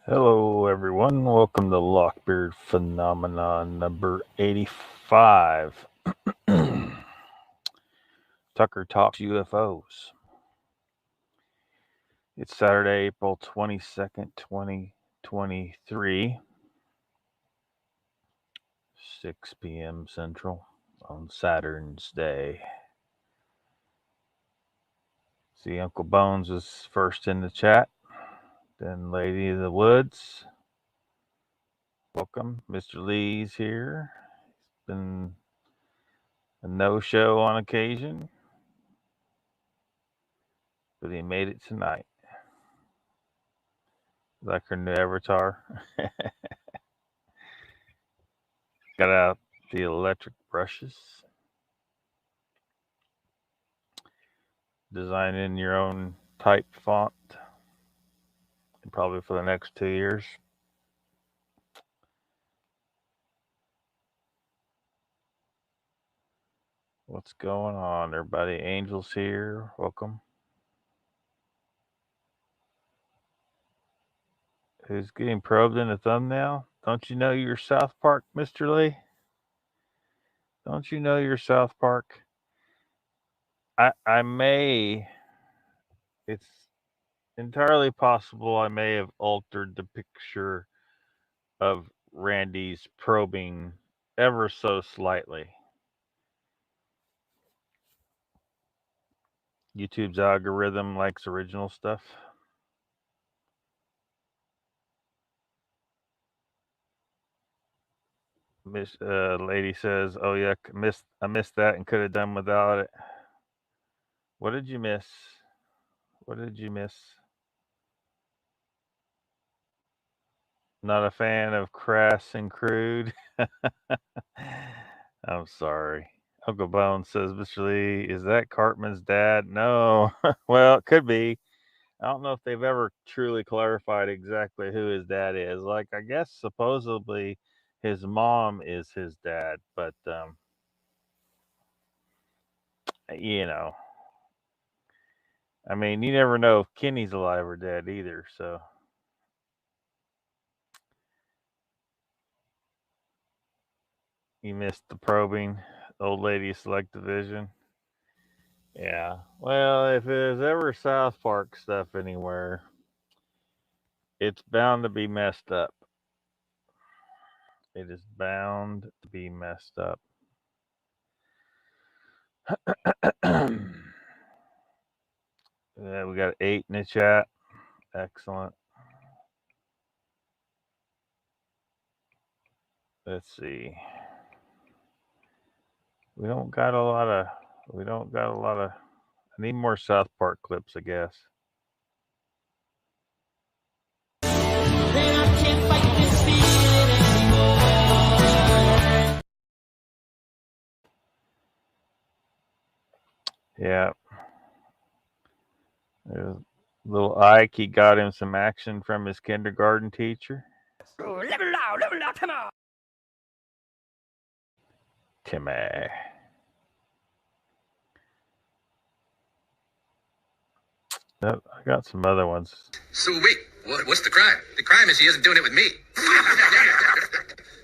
Hello, everyone. Welcome to LOCKBEARD Phenomena number 85. Tucker Talks UFOs. It's Saturday, April 22nd, 2023, 6 p.m. Central on Saturn's Day. See, Uncle Bones is first in the chat, then Lady of the Woods. Welcome. Mr. Lee's here. He's been a no-show on occasion, but he made it tonight. Like her new avatar. Got out the electric brushes. Designing your own type font. Probably for the next 2 years. What's going on, everybody? Angel's here. Welcome. Who's getting probed in the thumbnail? Don't you know you're South Park, Mr. Lee? Don't you know you're South Park? I may, it's entirely possible I may have altered the picture of Randy's probing ever so slightly. YouTube's algorithm likes original stuff. Miss lady says, "Oh yeah, I missed that and could have done without it." What did you miss? What did you miss? Not a fan of crass and crude. I'm sorry. Uncle Bone says, "Mr. Lee, is that Cartman's dad?" No. Well, it could be. I don't know if they've ever truly clarified exactly who his dad is. Like, I guess supposedly his mom is his dad, but you know, I mean, you never know if Kenny's alive or dead either. So, you missed the probing, old lady select division. Yeah. Well, if there's ever South Park stuff anywhere, it's bound to be messed up. It is bound to be messed up. Yeah, we got 8 in the chat. Excellent. Let's see. We don't got a lot of. I need more South Park clips, I guess. Yeah. There's little Ike, he got him some action from his kindergarten teacher. Level out, come on. Timmy. I got some other ones. So wait, what's the crime? The crime is he isn't doing it with me.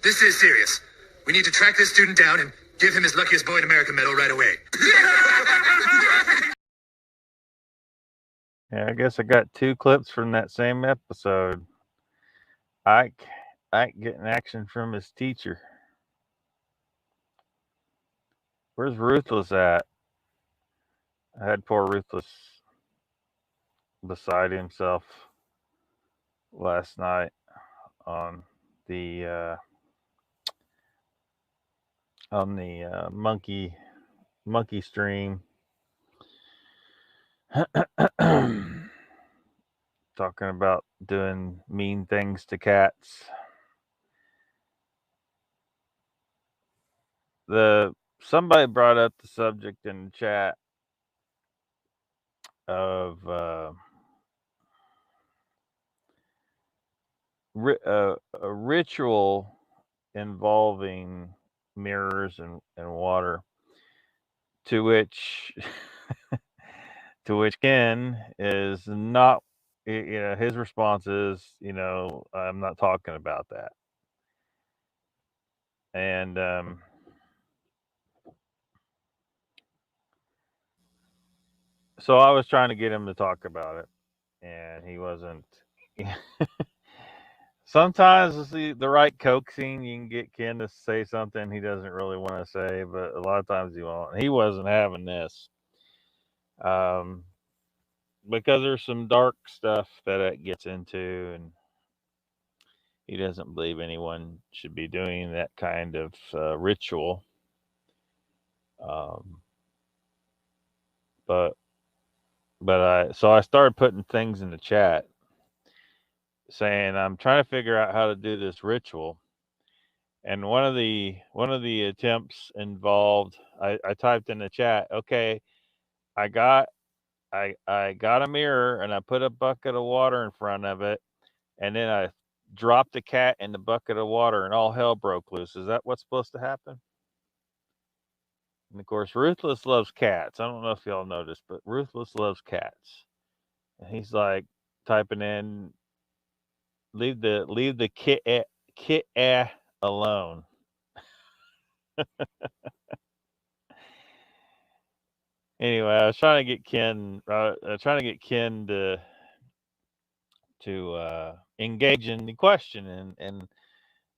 This is serious. We need to track this student down and give him his luckiest boy in America medal right away. Yeah, I guess I got 2 clips from that same episode. Ike getting action from his teacher. Where's Ruthless at? I had poor Ruthless beside himself last night on the monkey stream. Talking about doing mean things to cats. Somebody brought up the subject in the chat of a ritual involving mirrors and water, to which Ken is not his response is, I'm not talking about that. And so I was trying to get him to talk about it, and he wasn't. Sometimes the right coaxing, you can get Ken to say something he doesn't really want to say, but a lot of times he won't. He wasn't having this, um, because there's some dark stuff that it gets into, and he doesn't believe anyone should be doing that kind of ritual. Um, but I started putting things in the chat saying I'm trying to figure out how to do this ritual. And one of the attempts involved, I typed in the chat, okay, I got a mirror and I put a bucket of water in front of it, and then I dropped the cat in the bucket of water and all hell broke loose. Is that what's supposed to happen? And of course, Ruthless loves cats. I don't know if y'all noticed, but Ruthless loves cats. And he's like typing in, leave the kit alone. Anyway, I was trying to get Ken to engage in the question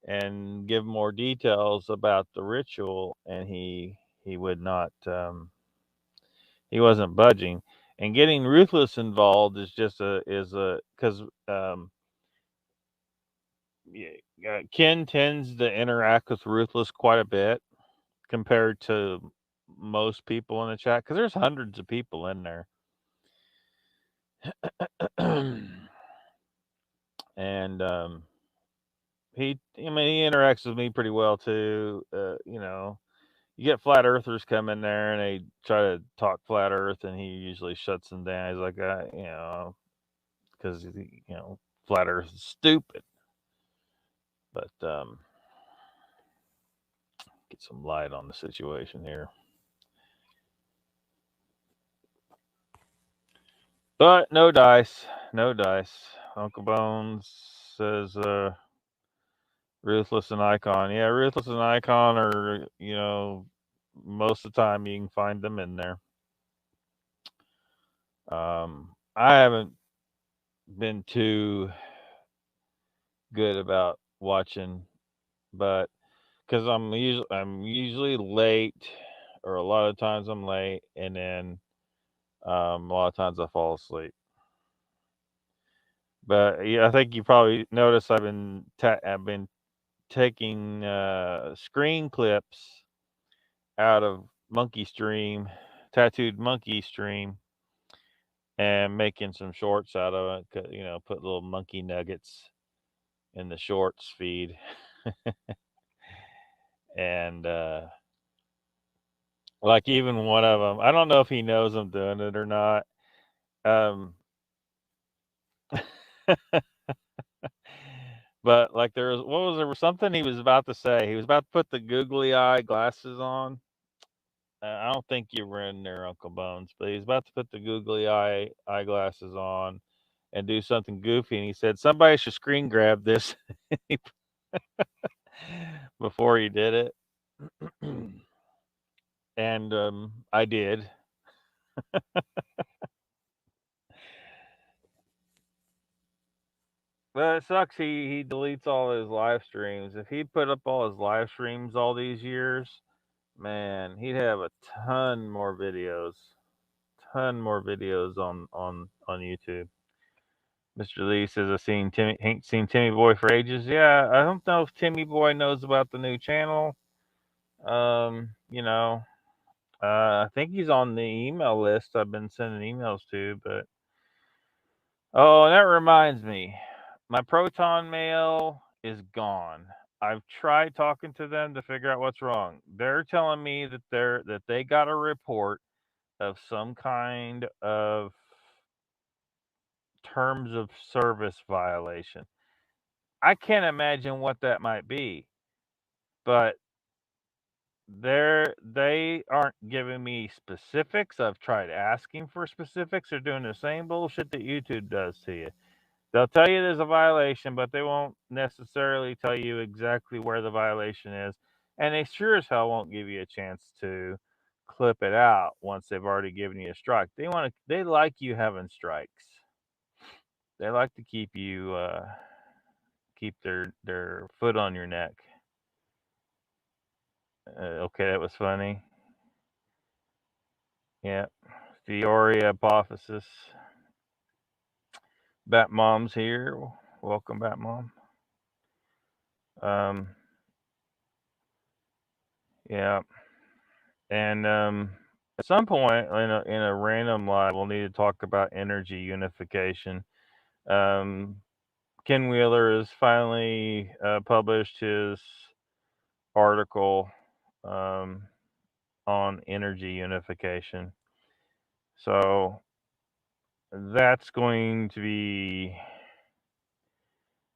and give more details about the ritual, and he would not. He wasn't budging, and getting Ruthless involved is just because Ken tends to interact with Ruthless quite a bit compared to most people in the chat, because there's hundreds of people in there. And he interacts with me pretty well too. You get flat earthers come in there and they try to talk flat earth, and he usually shuts them down. He's like, because flat earth is stupid. But get some light on the situation here. But no dice. Uncle Bones says Ruthless and Icon. Yeah, Ruthless and Icon are, most of the time you can find them in there. I haven't been too good about watching, but because I'm usually late, or a lot of times I'm late, and then a lot of times I fall asleep. But yeah, I think you probably noticed I've been taking screen clips out of Monkey Stream, Tattooed Monkey Stream, and making some shorts out of it. Put little monkey nuggets in the shorts feed. And like even one of them, I don't know if he knows I'm doing it or not. But like there was something he was about to say. He was about to put the googly eye glasses on. I don't think you were in there, Uncle Bones, but he's about to put the googly eyeglasses on and do something goofy, and he said somebody should screen grab this before he did it. And I did. But it sucks he deletes all his live streams. If he put up all his live streams all these years, man, he'd have a ton more videos. On YouTube. Mr. Lee says ain't seen Timmy Boy for ages. Yeah, I don't know if Timmy Boy knows about the new channel. I think he's on the email list I've been sending emails to, but oh, that reminds me. My Proton mail is gone. I've tried talking to them to figure out what's wrong. They're telling me that they got a report of some kind of terms of service violation. I can't imagine what that might be, but they aren't giving me specifics. I've tried asking for specifics. They're doing the same bullshit that YouTube does to you. They'll tell you there's a violation, but they won't necessarily tell you exactly where the violation is. And they sure as hell won't give you a chance to clip it out once they've already given you a strike. They like you having strikes. They like to keep their foot on your neck. Okay, that was funny. Yeah. Fiore hypothesis. Bat Mom's here. Welcome, Bat Mom. Yeah. And at some point in a random live, we'll need to talk about energy unification. Ken Wheeler has finally published his article on energy unification. So that's going to be,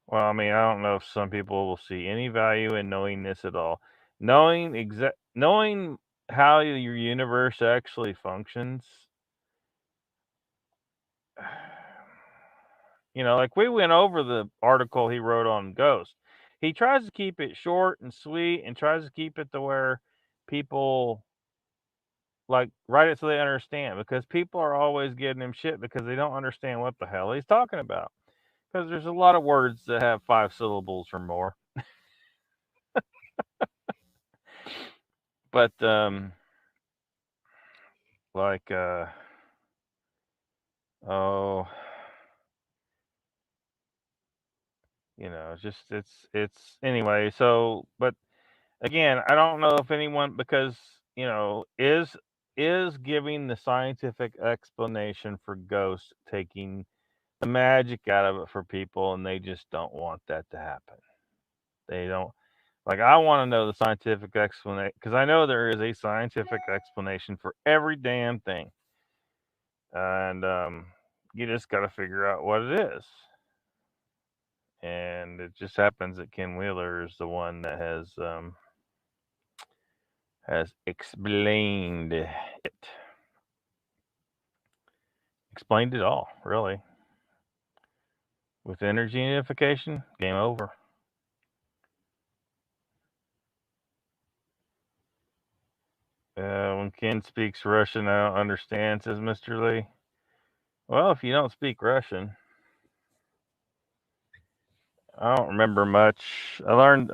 well, I mean, I don't know if some people will see any value in knowing this at all. Knowing how your universe actually functions. Like we went over the article he wrote on Ghost. He tries to keep it short and sweet and tries to keep it to where people like write it so they understand, because people are always giving him shit because they don't understand what the hell he's talking about. Because there's a lot of words that have 5 syllables or more. But like oh, just it's anyway. So, but again, I don't know if anyone, because is giving the scientific explanation for ghosts taking the magic out of it for people, and they just don't want that to happen. They don't. Like, I want to know the scientific explanation, because I know there is a scientific explanation for every damn thing, and you just got to figure out what it is. And it just happens that Ken Wheeler is the one that has explained it. Explained it all, really. With energy unification, game over. When Ken speaks Russian, I don't understand, says Mr. Lee. Well, if you don't speak Russian, I don't remember much. Started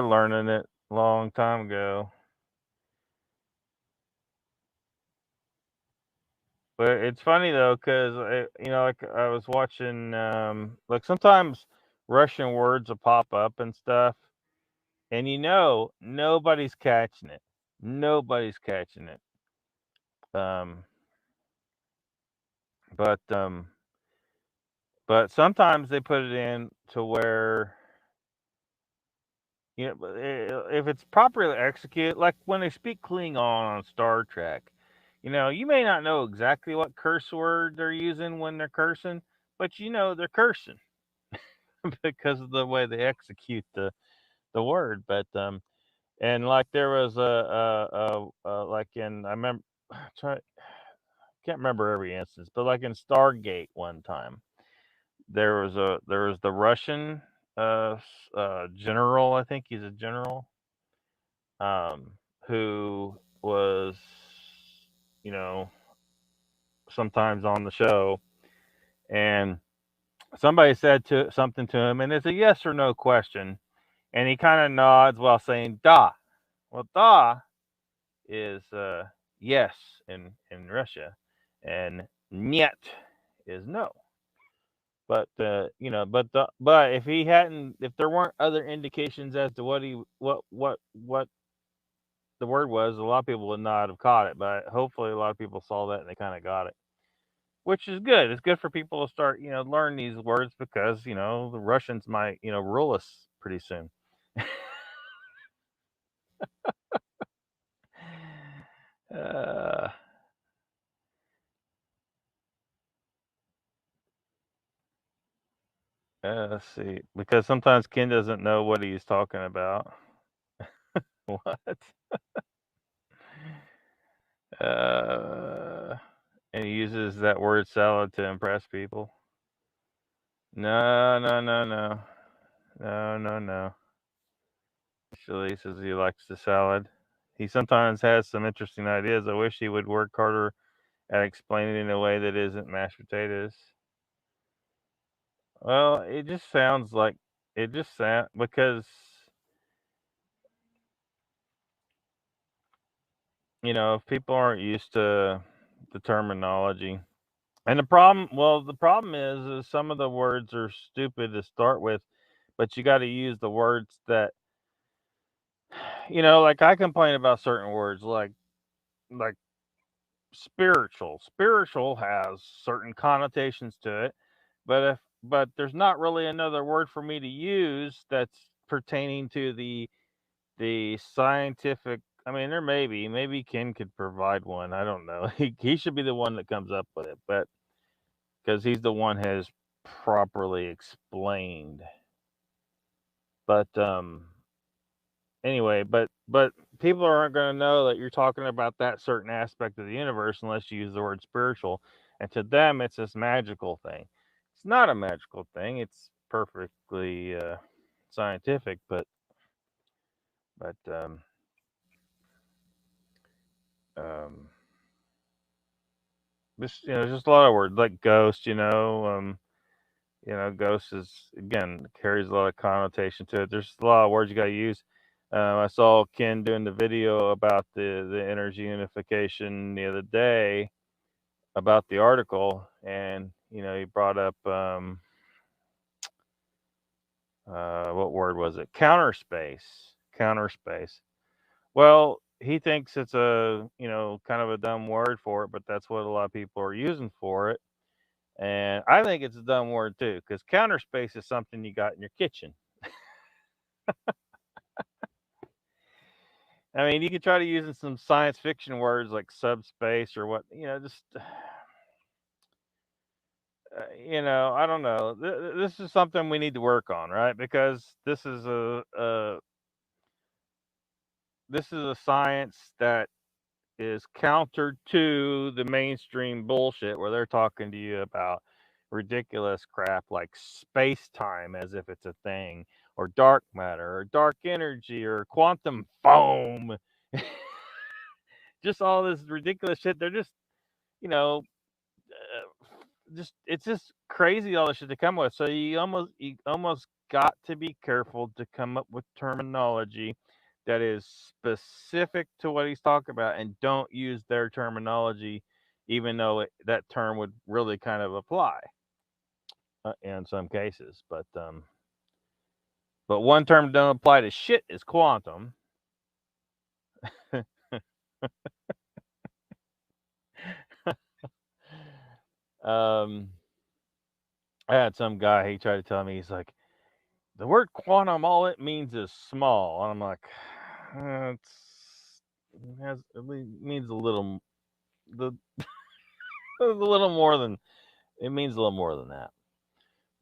learning it a long time ago. But it's funny though, because like I was watching, like sometimes Russian words will pop up and stuff, and nobody's catching it. Nobody's catching it. Um, but sometimes they put it in to where if it's properly executed, like when they speak Klingon on Star Trek, you may not know exactly what curse word they're using when they're cursing, but they're cursing because of the way they execute the word. But and like there was like in I remember try can't remember every instance, but like in Stargate one time, there was the Russian general. I think he's a general, who was you know sometimes on the show, and somebody said something to him, and it's a yes or no question, and he kind of nods while saying "da." Well, "da" is yes in Russia, and "niet" is no. But but if there weren't other indications as to what the word was, a lot of people would not have caught it. But hopefully, a lot of people saw that and they kind of got it, which is good. It's good for people to start learn these words, because the Russians might rule us pretty soon. uh, let's see, because sometimes Ken doesn't know what he's talking about. What? And he uses that word salad to impress people. No, no, no, no. No, no, no. Actually, he says he likes the salad. He sometimes has some interesting ideas. I wish he would work harder at explaining it in a way that isn't mashed potatoes. Well, it just sounds like it just sound because if people aren't used to the terminology. And the problem is some of the words are stupid to start with, but you got to use the words that, like I complain about certain words like spiritual. Spiritual has certain connotations to it, but there's not really another word for me to use that's pertaining to the scientific. I mean, there maybe Ken could provide one. I don't know. He should be the one that comes up with it, but because he's the one has properly explained. But anyway, but people aren't going to know that you're talking about that certain aspect of the universe unless you use the word spiritual, and to them it's this magical thing. It's not a magical thing. It's perfectly scientific, but um, just a lot of words like ghost. Ghost is again carries a lot of connotation to it. There's a lot of words you got to use. I saw Ken doing the video about the energy unification the other day about the article, and he brought up what word was it? Counterspace. Counterspace. Well, he thinks it's a kind of a dumb word for it, but that's what a lot of people are using for it. And I think it's a dumb word too, because counterspace is something you got in your kitchen. I mean, you could try to use some science fiction words like subspace or what, just, I don't know. This is something we need to work on, right? Because this is a science that is counter to the mainstream bullshit where they're talking to you about ridiculous crap like space time as if it's a thing, or dark matter, or dark energy, or quantum foam. Just all this ridiculous shit. They're just, you know, just it's just crazy all the shit to come with. So you almost got to be careful to come up with terminology that is specific to what he's talking about, and don't use their terminology, even though that term would really kind of apply in some cases. But one term don't apply to shit is quantum. um, I had some guy. He tried to tell me, he's like, the word quantum, all it means is small. And I'm like, it means a little, the a little more than it means a little more than that.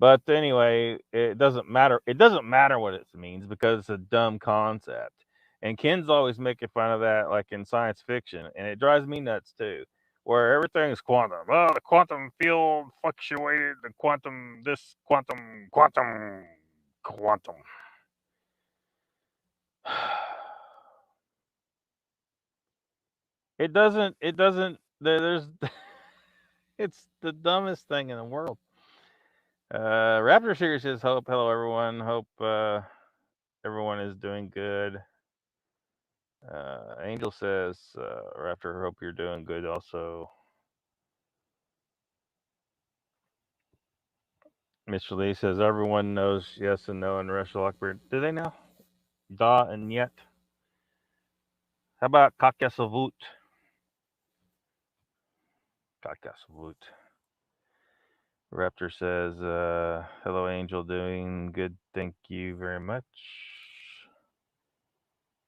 But anyway, it doesn't matter. It doesn't matter what it means because it's a dumb concept. And Ken's always making fun of that, like in science fiction, and it drives me nuts too. Where everything's quantum. Oh, the quantum field fluctuated. The quantum this, quantum. It doesn't. It doesn't. There's. It's the dumbest thing in the world. Raptor Series says, "Hope, hello everyone. Hope everyone is doing good." Angel says, "Raptor, hope you're doing good." Also, Mr. Lee says, "Everyone knows yes and no in Russian Lockbeard. Do they know? Da and yet. How about Kakasavut? Kakasavut." Raptor says, "Hello, Angel, doing good. Thank you very much.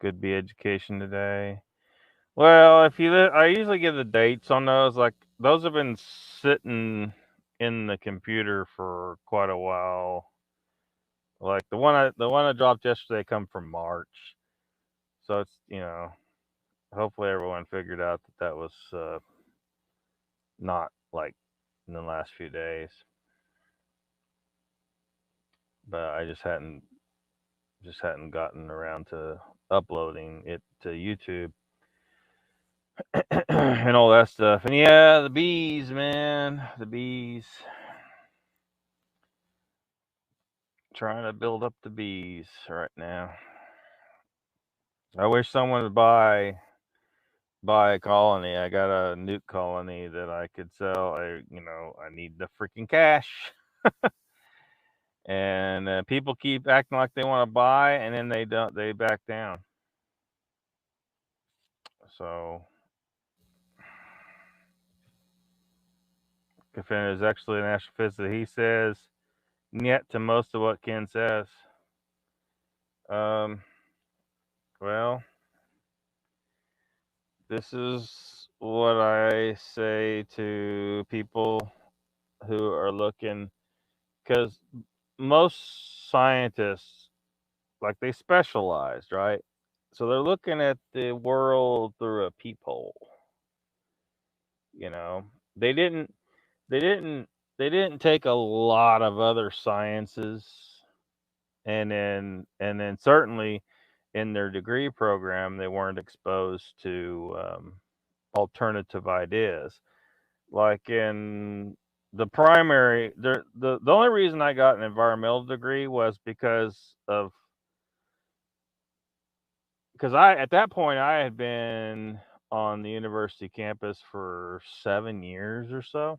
Good be education today." Well, I usually give the dates on those. Like those have been sitting in the computer for quite a while. Like the one I dropped yesterday come from March, so it's hopefully everyone figured out that was not like in the last few days, but I just hadn't gotten around to uploading it to YouTube and all that stuff. And yeah, the bees, man, the bees. Trying to build up the bees right now. I wish someone would buy a colony. I got a nuke colony that I could sell. I need the freaking cash. And people keep acting like they want to buy, and then they don't. They back down. So, Kafin is actually an astrophysicist. He says "niet" to most of what Ken says. Um, well, this is what I say to people who are looking, because most scientists, like, they specialized, right? So they're looking at the world through a peephole. You know, they didn't, they didn't, they didn't take a lot of other sciences, and then certainly in their degree program they weren't exposed to alternative ideas. Like in the primary, the only reason I got an environmental degree was because I at that point I had been on the university campus for 7 years or so.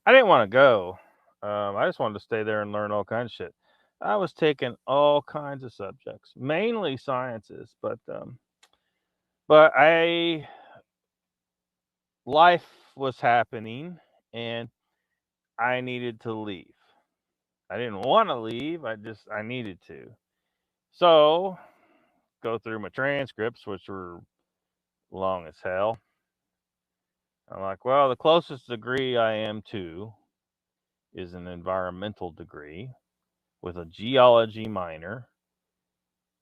I didn't want to go. I just wanted to stay there and learn all kinds of shit. I was taking all kinds of subjects, mainly sciences, but I life was happening and I needed to leave. I didn't want to leave. I needed to. So go through my transcripts, which were long as hell. I'm like, well, the closest degree I am to is an environmental degree with a geology minor,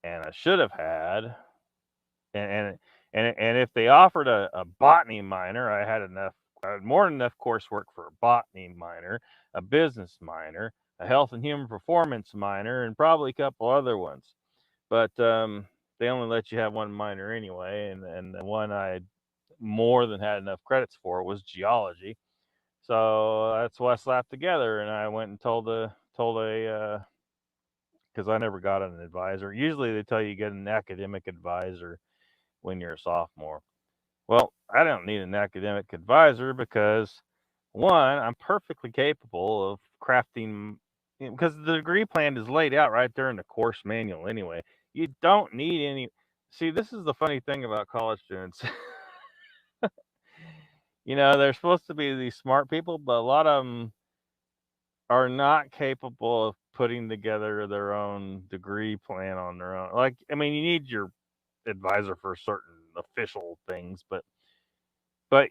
and I should have had, and and if they offered a botany minor, I had more than enough coursework for a botany minor, a business minor, a health and human performance minor, and probably a couple other ones. But they only let you have one minor anyway, and the one I more than had enough credits for was geology. So that's what I slapped together, and I went and told a because I never got an advisor. Usually they tell you get an academic advisor when you're a sophomore. Well, I don't need an academic advisor because one, I'm perfectly capable of crafting, because the degree plan is laid out right there in the course manual anyway. You don't need any. See, this is the funny thing about college students. They're supposed to be these smart people, but a lot of them are not capable of putting together their own degree plan on their own. Like, I mean, you need your advisor for certain official things, but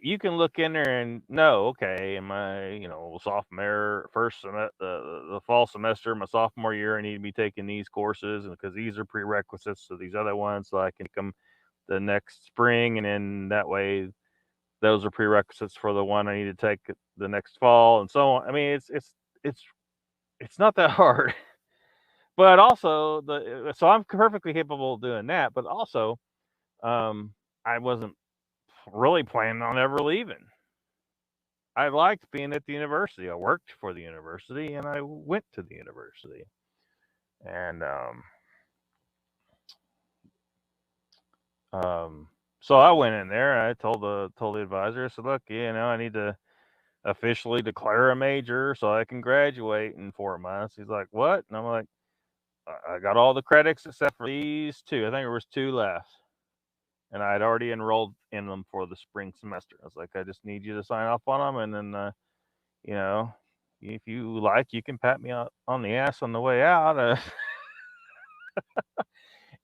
you can look in there and know, okay, in my sophomore the fall semester, my sophomore year, I need to be taking these courses, and because these are prerequisites to these other ones, so I can take them the next spring, and then that way those are prerequisites for the one I need to take the next fall, and so on. I mean, it's it's not that hard. But also so I'm perfectly capable of doing that, but also I wasn't really planning on ever leaving. I liked being at the university. I worked for the university and I went to the university. And um so I went in there and I told the advisor, I said, look, I need to officially declare a major so I can graduate in 4 months. He's like, what? And I'm like, I got all the credits except for these two. I think there was two left. And I had already enrolled in them for the spring semester. I was like, I just need you to sign off on them, and then you know, if you like, you can pat me on the ass on the way out.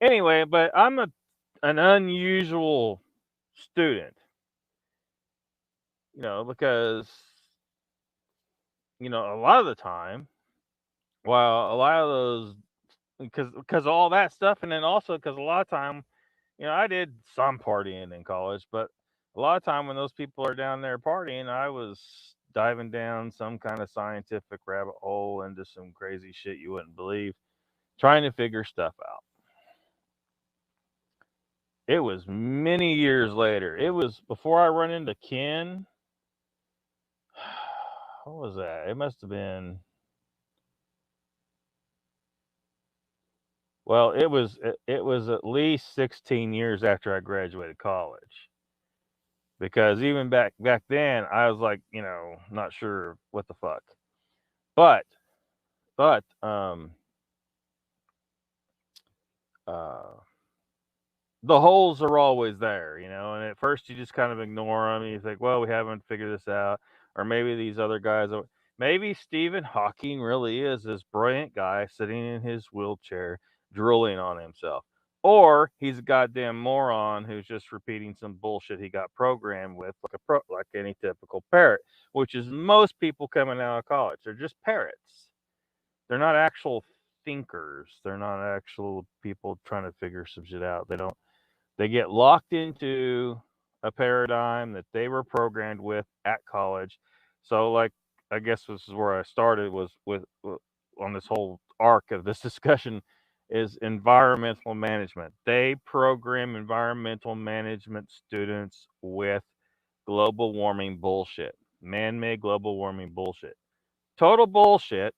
Anyway, but I'm an unusual student, because a lot of the time, well, a lot of those, because all that stuff, and then also because a lot of time I did some partying in college, but a lot of time when those people are down there partying, I was diving down some kind of scientific rabbit hole into some crazy shit you wouldn't believe, trying to figure stuff out. It was many years later. It was before I run into Ken. What was that? It must have been. Well, it was at least 16 years after I graduated college. Because even back then, I was like, not sure what the fuck. But but uh, the holes are always there, and at first you just kind of ignore them. And you think, well, we haven't figured this out, or maybe these other guys. Maybe Stephen Hawking really is this brilliant guy sitting in his wheelchair drooling on himself, or he's a goddamn moron who's just repeating some bullshit he got programmed with, like any typical parrot, which is most people coming out of college. They're just parrots. They're not actual thinkers. They're not actual people trying to figure some shit out. They get locked into a paradigm that they were programmed with at college. So, like, I guess this is where I started was with on this whole arc of this discussion is environmental management. They program environmental management students with global warming bullshit, man-made global warming bullshit, total bullshit.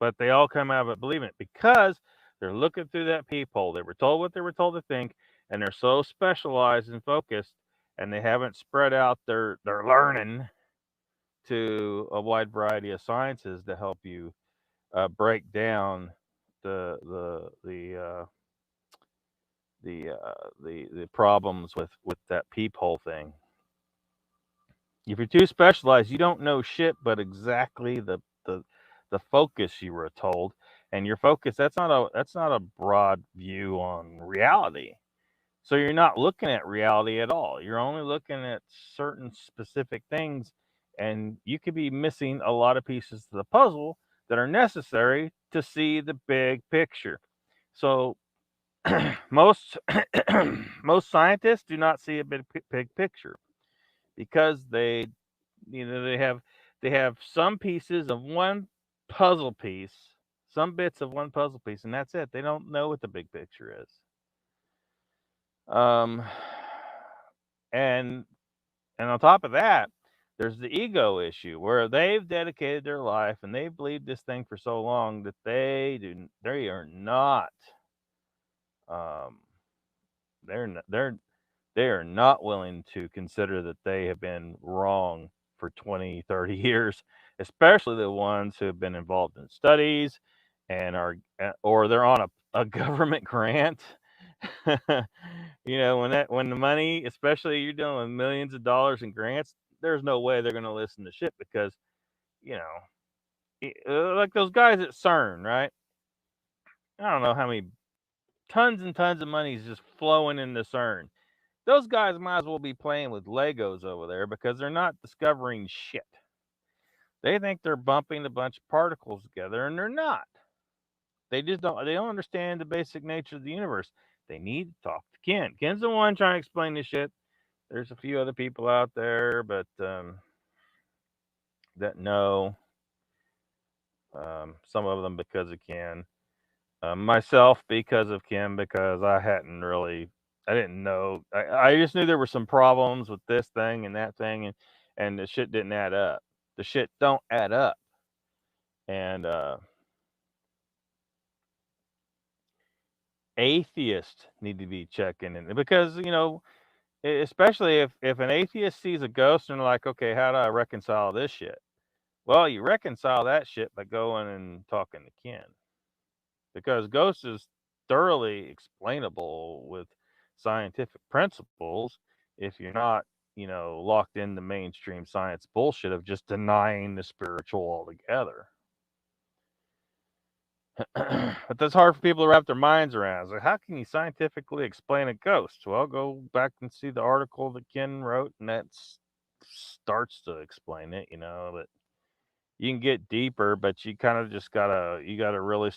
But they all come out of it believing it because they're looking through that peephole. They were told what they were told to think, and they're so specialized and focused, and they haven't spread out their learning to a wide variety of sciences to help you break down the the problems with that peephole thing. If you're too specialized, you don't know shit but exactly the focus you were told, and your focus that's not a broad view on reality. So you're not looking at reality at all. You're only looking at certain specific things, and you could be missing a lot of pieces to the puzzle that are necessary to see the big picture. So most most scientists do not see a big picture because they have some pieces of one puzzle piece, some bits of one puzzle piece, and that's it. They don't know what the big picture is. Um, and and on top of that, there's the ego issue where they've dedicated their life and they've believed this thing for so long that they are not um they are not willing to consider that they have been wrong for 20, 30 years, especially the ones who have been involved in studies and or they're on a government grant. When the money, especially you're dealing with millions of dollars in grants, there's no way they're going to listen to shit because, you like those guys at CERN, right? I don't know how many tons and tons of money is just flowing into CERN. Those guys might as well be playing with Legos over there because they're not discovering shit. They think they're bumping a bunch of particles together, and they're not. They don't understand the basic nature of the universe. They need to talk to Ken. Ken's the one trying to explain this shit. There's a few other people out there, but that know. Some of them because of Ken. Myself because of Ken because I didn't know. I just knew there were some problems with this thing and that thing, and the shit didn't add up. The shit don't add up, and atheists need to be checking in because especially if an atheist sees a ghost and they're like, okay, how do I reconcile this shit? Well, you reconcile that shit by going and talking to Ken because ghosts is thoroughly explainable with scientific principles if you're not, locked into mainstream science bullshit of just denying the spiritual altogether. But that's hard for people to wrap their minds around. It's like, how can you scientifically explain a ghost? Well, go back and see the article that Ken wrote, and that starts to explain it, But you can get deeper, but you kind of just you gotta really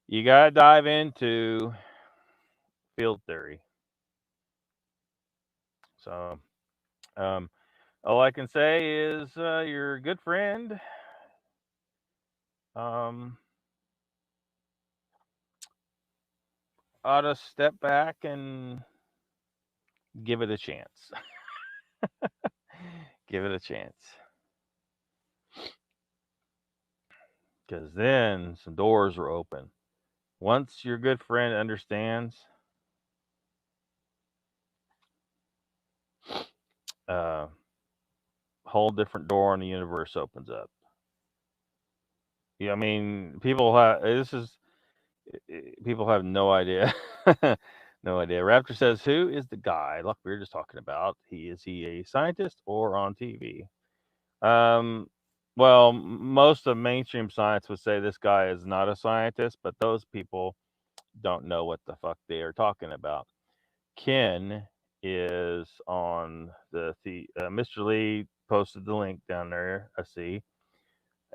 you gotta dive into field theory. So, all I can say is your good friend um, ought to step back and give it a chance. Give it a chance. Because then some doors are open. Once your good friend understands, a whole different door in the universe opens up. Yeah, I mean, people have people have no idea. No idea. Raptor says, "Who is the guy Lockbeard is talking about? Is he a scientist or on TV?" Um, well, most of mainstream science would say this guy is not a scientist, but those people don't know what the fuck they are talking about. Ken is on the Mr. Lee posted the link down there. I see,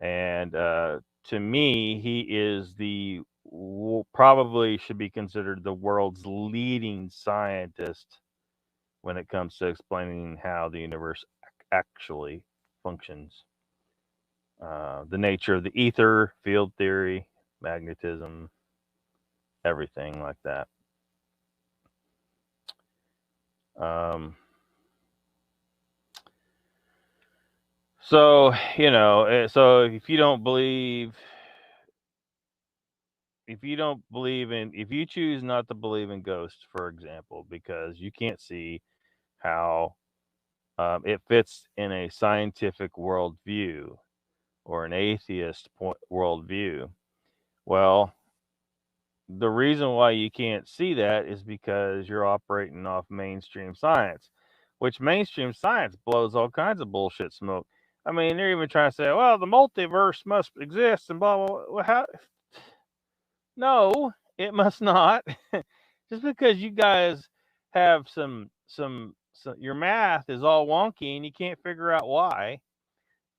and to me, he is probably should be considered the world's leading scientist when it comes to explaining how the universe actually functions. The nature of the ether, field theory, magnetism, everything like that. Um, so so if you choose not to believe in ghosts, for example, because you can't see how it fits in a scientific worldview or an atheist worldview. Well, the reason why you can't see that is because you're operating off mainstream science, which mainstream science blows all kinds of bullshit smoke. I mean, they're even trying to say, well, the multiverse must exist and blah, blah, blah. Well, how? No, it must not. Just because you guys have some, your math is all wonky and you can't figure out why,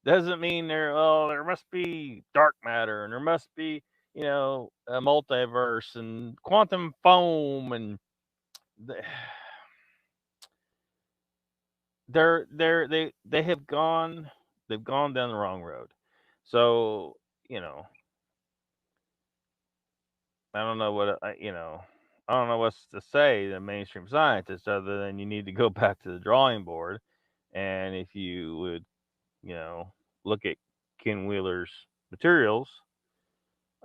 doesn't mean there must be dark matter and there must be a multiverse and quantum foam and they have gone down the wrong road. So I don't know what I don't know what's to say to mainstream scientists other than you need to go back to the drawing board, and if you would you know look at Ken Wheeler's materials,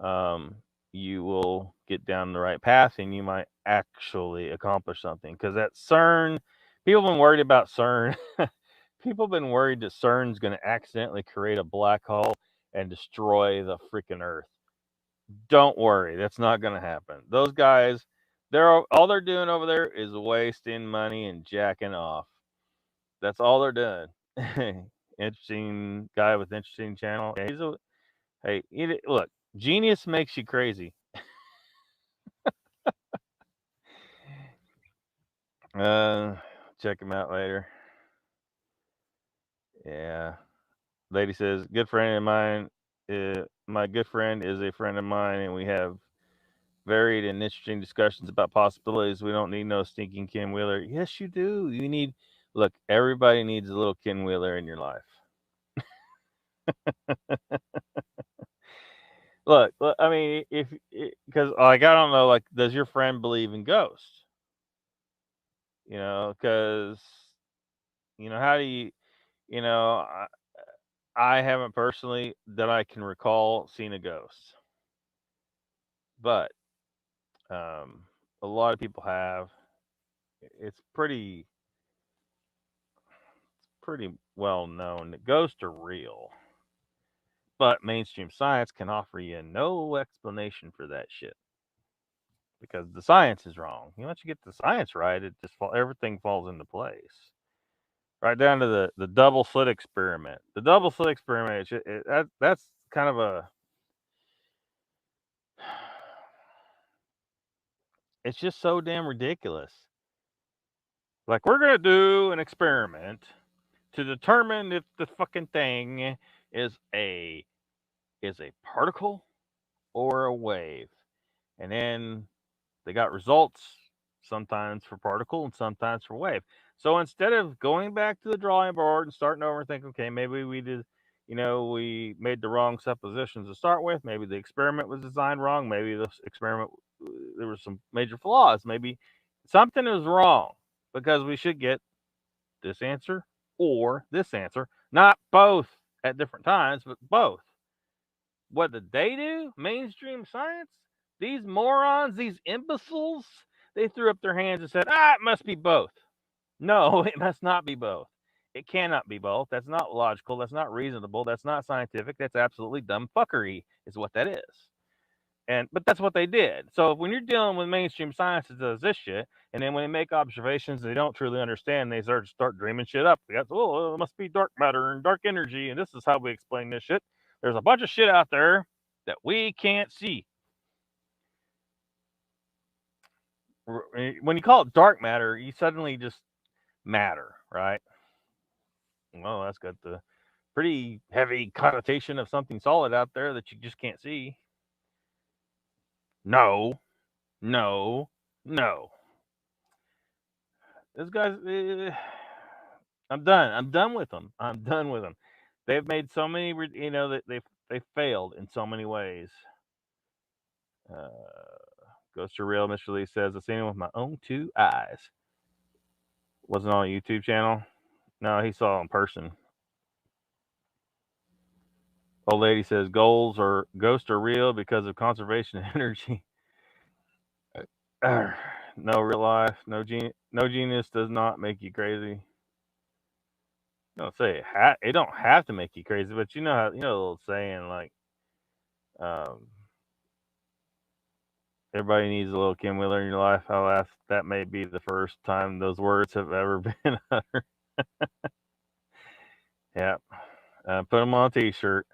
um, you will get down the right path and you might actually accomplish something. Because at CERN, people have been worried about CERN. People have been worried that CERN's going to accidentally create a black hole and destroy the freaking Earth. Don't worry, that's not going to happen. Those guys, all they're doing over there is wasting money and jacking off. That's all they're doing. Interesting guy with interesting channel. Hey, look, genius makes you crazy. Check him out later. Yeah. Lady says, good friend of mine. My good friend is a friend of mine, and we have varied and interesting discussions about possibilities. We don't need no stinking Ken Wheeler. Yes, you do. Look, everybody needs a little Ken Wheeler in your life. Look, I mean, because like I don't know, like, does your friend believe in ghosts? Because how do I haven't personally that I can recall seen a ghost, but a lot of people have. It's pretty well known that ghosts are real, but mainstream science can offer you no explanation for that shit because the science is wrong. Once you get the science right, everything falls into place. Right down to the double slit experiment. The double slit experiment, that's kind of it's just so damn ridiculous. Like, we're gonna do an experiment to determine if the fucking thing is a particle or a wave, and then they got results sometimes for particle and sometimes for wave. So instead of going back to the drawing board and starting over and thinking, okay, maybe we did, we made the wrong suppositions to start with. Maybe the experiment was designed wrong. Maybe this experiment, there were some major flaws. Maybe something is wrong, because we should get this answer or this answer, not both at different times, but both. What did they do? Mainstream science? These morons, these imbeciles, they threw up their hands and said, it must be both. No, it must not be both. It cannot be both. That's not logical. That's not reasonable. That's not scientific. That's absolutely dumb fuckery, is what that is. But that's what they did. So when you're dealing with mainstream science that does this shit, and then when they make observations they don't truly understand, they start dreaming shit up. It must be dark matter and dark energy, and this is how we explain this shit. There's a bunch of shit out there that we can't see. When you call it dark matter, you suddenly just matter, right? Well, that's got the pretty heavy connotation of something solid out there that you just can't see. No. This guy's. I'm done. I'm done with them. They've made so many. That they failed in so many ways. Ghost or real? Mr. Lee says, I've seen him with my own two eyes. Wasn't on a YouTube channel. No, he saw it in person. Old lady says ghosts are real because of conservation energy. No real life. No genius does not make you crazy. Don't say it don't have to make you crazy, but you know how the little saying like, everybody needs a little Kim Wheeler in your life. Alas, that may be the first time those words have ever been uttered. Yeah, put them on a T-shirt.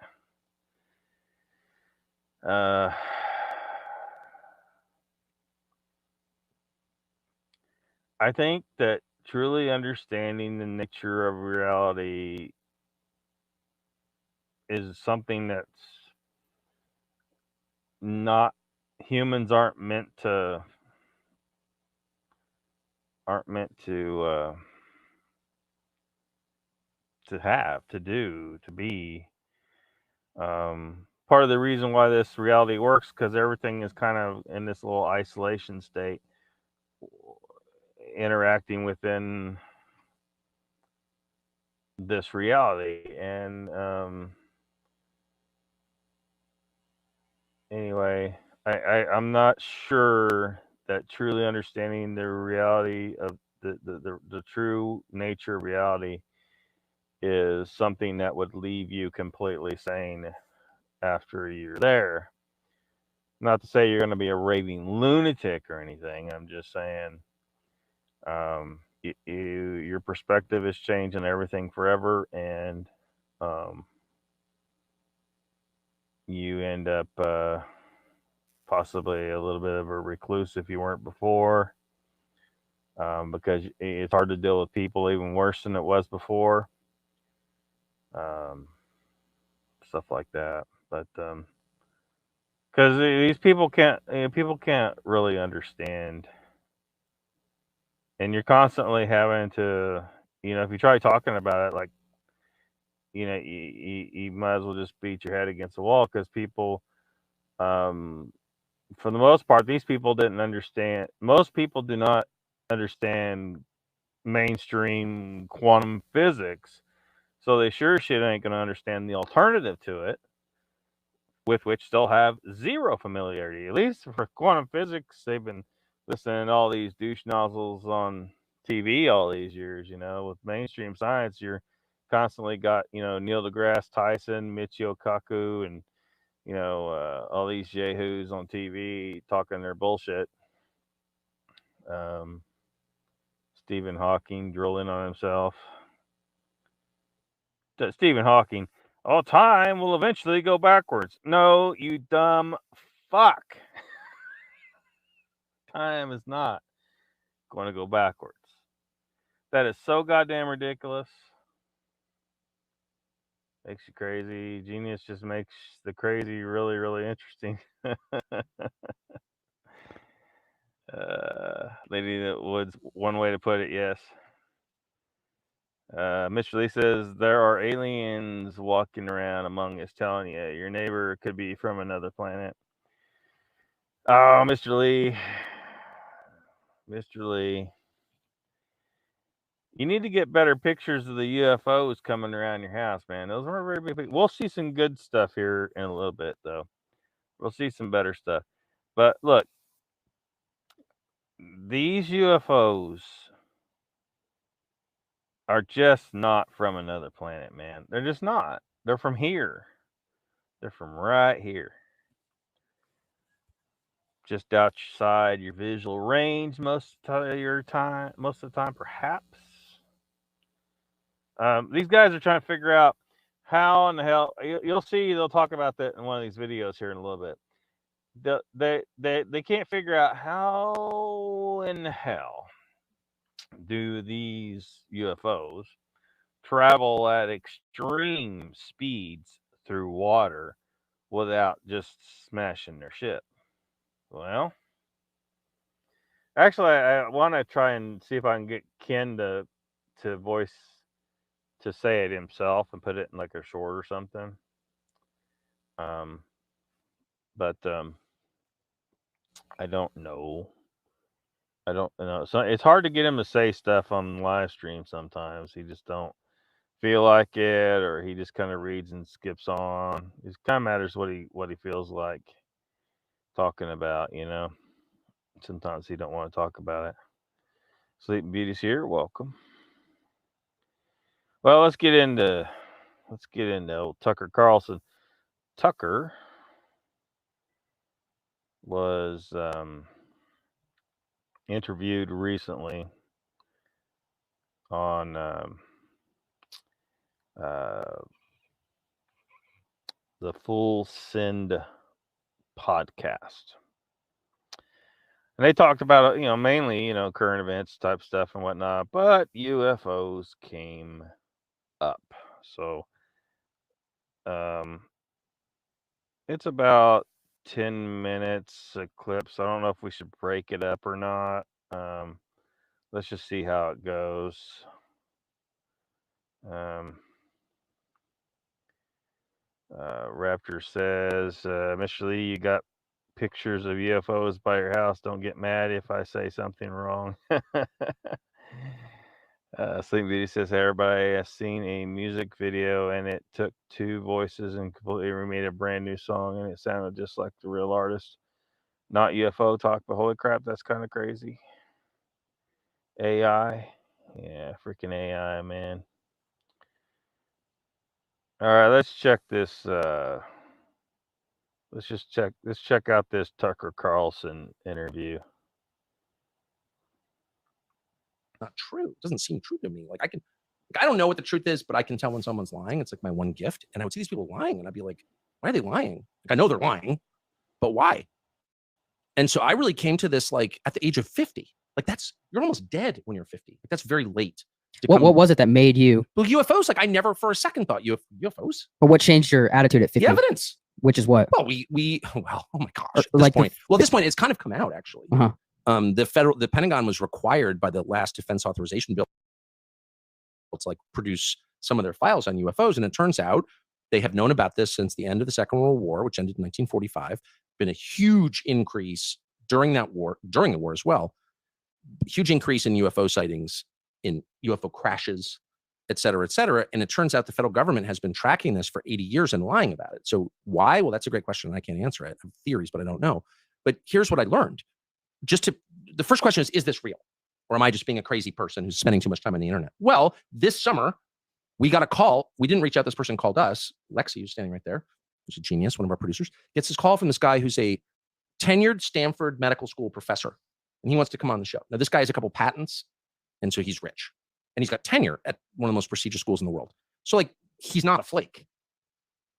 I think that truly understanding the nature of reality is something that's not humans aren't meant to have, to do, to be. Part of the reason why this reality works because everything is kind of in this little isolation state, interacting within this reality. And anyway, I'm not sure that truly understanding the reality of the true nature of reality is something that would leave you completely sane after you're there. Not to say you're going to be a raving lunatic or anything. I'm just saying, your perspective is changing everything forever, and you end up possibly a little bit of a recluse if you weren't before, because it's hard to deal with people even worse than it was before. Stuff like that, but because these people can't really understand, and you're constantly having to, if you try talking about it, like, you might as well just beat your head against the wall, because people, for the most part, these people didn't understand. Most people do not understand mainstream quantum physics, so they sure shit ain't going to understand the alternative to it, with which they'll have zero familiarity. At least for quantum physics, they've been listening to all these douche nozzles on TV all these years. With mainstream science, you're constantly got Neil deGrasse Tyson, Michio Kaku, and all these yahoos on TV talking their bullshit. Stephen Hawking drilling on himself. Stephen Hawking, all time will eventually go backwards. No, you dumb fuck. Time is not going to go backwards. That is so goddamn ridiculous. Makes you crazy. Genius just makes the crazy really, really interesting. Lady in the Woods, one way to put it, yes. Mr. Lee says there are aliens walking around among us telling you your neighbor could be from another planet. Oh, Mr. Lee. Mr. Lee. You need to get better pictures of the UFOs coming around your house, man. Those weren't very big. We'll see some good stuff here in a little bit, though. We'll see some better stuff. But look, these UFOs are just not from another planet, man. They're just not. They're from here. They're from right here. Just outside your visual range most of the time, perhaps. These guys are trying to figure out how in the hell. You'll see. They'll talk about that in one of these videos here in a little bit. They can't figure out how in the hell do these UFOs travel at extreme speeds through water without just smashing their ship. Well, actually, I want to try and see if I can get Ken to say it himself and put it in like a short or something. But I don't know. So it's hard to get him to say stuff on live stream sometimes. He just don't feel like it, or he just kind of reads and skips on. It kind of matters what he feels like talking about, you know. Sometimes he don't want to talk about it. Sleeping Beauty's here. Welcome. Well, let's get into old Tucker Carlson. Tucker was interviewed recently on the Full Send podcast. And they talked about, mainly, current events type stuff and whatnot, but UFOs came up. So it's about 10 minutes a clip. So I don't know if we should break it up or not. Let's just see how it goes. Raptor says, Mr. Lee, you got pictures of UFOs by your house. Don't get mad if I say something wrong. Sleeping Beauty says, everybody has seen a music video and it took two voices and completely remade a brand new song and it sounded just like the real artist. Not UFO talk, but holy crap, that's kind of crazy. AI. Yeah, freaking AI, man. All right, let's check this. Let's check out this Tucker Carlson interview. Not true. It doesn't seem true to me. Like I don't know what the truth is, but I can tell when someone's lying. It's like my one gift. And I would see these people lying and I'd be like, why are they lying? Like, I know they're lying, but why? And so I really came to this like at the age of 50. Like you're almost dead when you're 50. Like that's very late. What was it that made you? Well, UFOs, like I never for a second thought UFOs. But what changed your attitude at 50? The evidence. Which is what? Well, oh my gosh. At this point, it's kind of come out actually. Uh-huh. The Pentagon was required by the last defense authorization bill to like produce some of their files on UFOs. And it turns out they have known about this since the end of the Second World War, which ended in 1945. Been a huge increase during the war as well. Huge increase in UFO sightings, in UFO crashes, et cetera, et cetera. And it turns out the federal government has been tracking this for 80 years and lying about it. So why? Well, that's a great question. And I can't answer it. I have theories, but I don't know. But here's what I learned. The first question is this real? Or am I just being a crazy person who's spending too much time on the internet? Well, this summer, we got a call. We didn't reach out. This person called us. Lexi, who's standing right there, who's a genius, one of our producers, gets this call from this guy who's a tenured Stanford medical school professor. And he wants to come on the show. Now, this guy has a couple patents, and so he's rich. And he's got tenure at one of the most prestigious schools in the world. So, like, he's not a flake.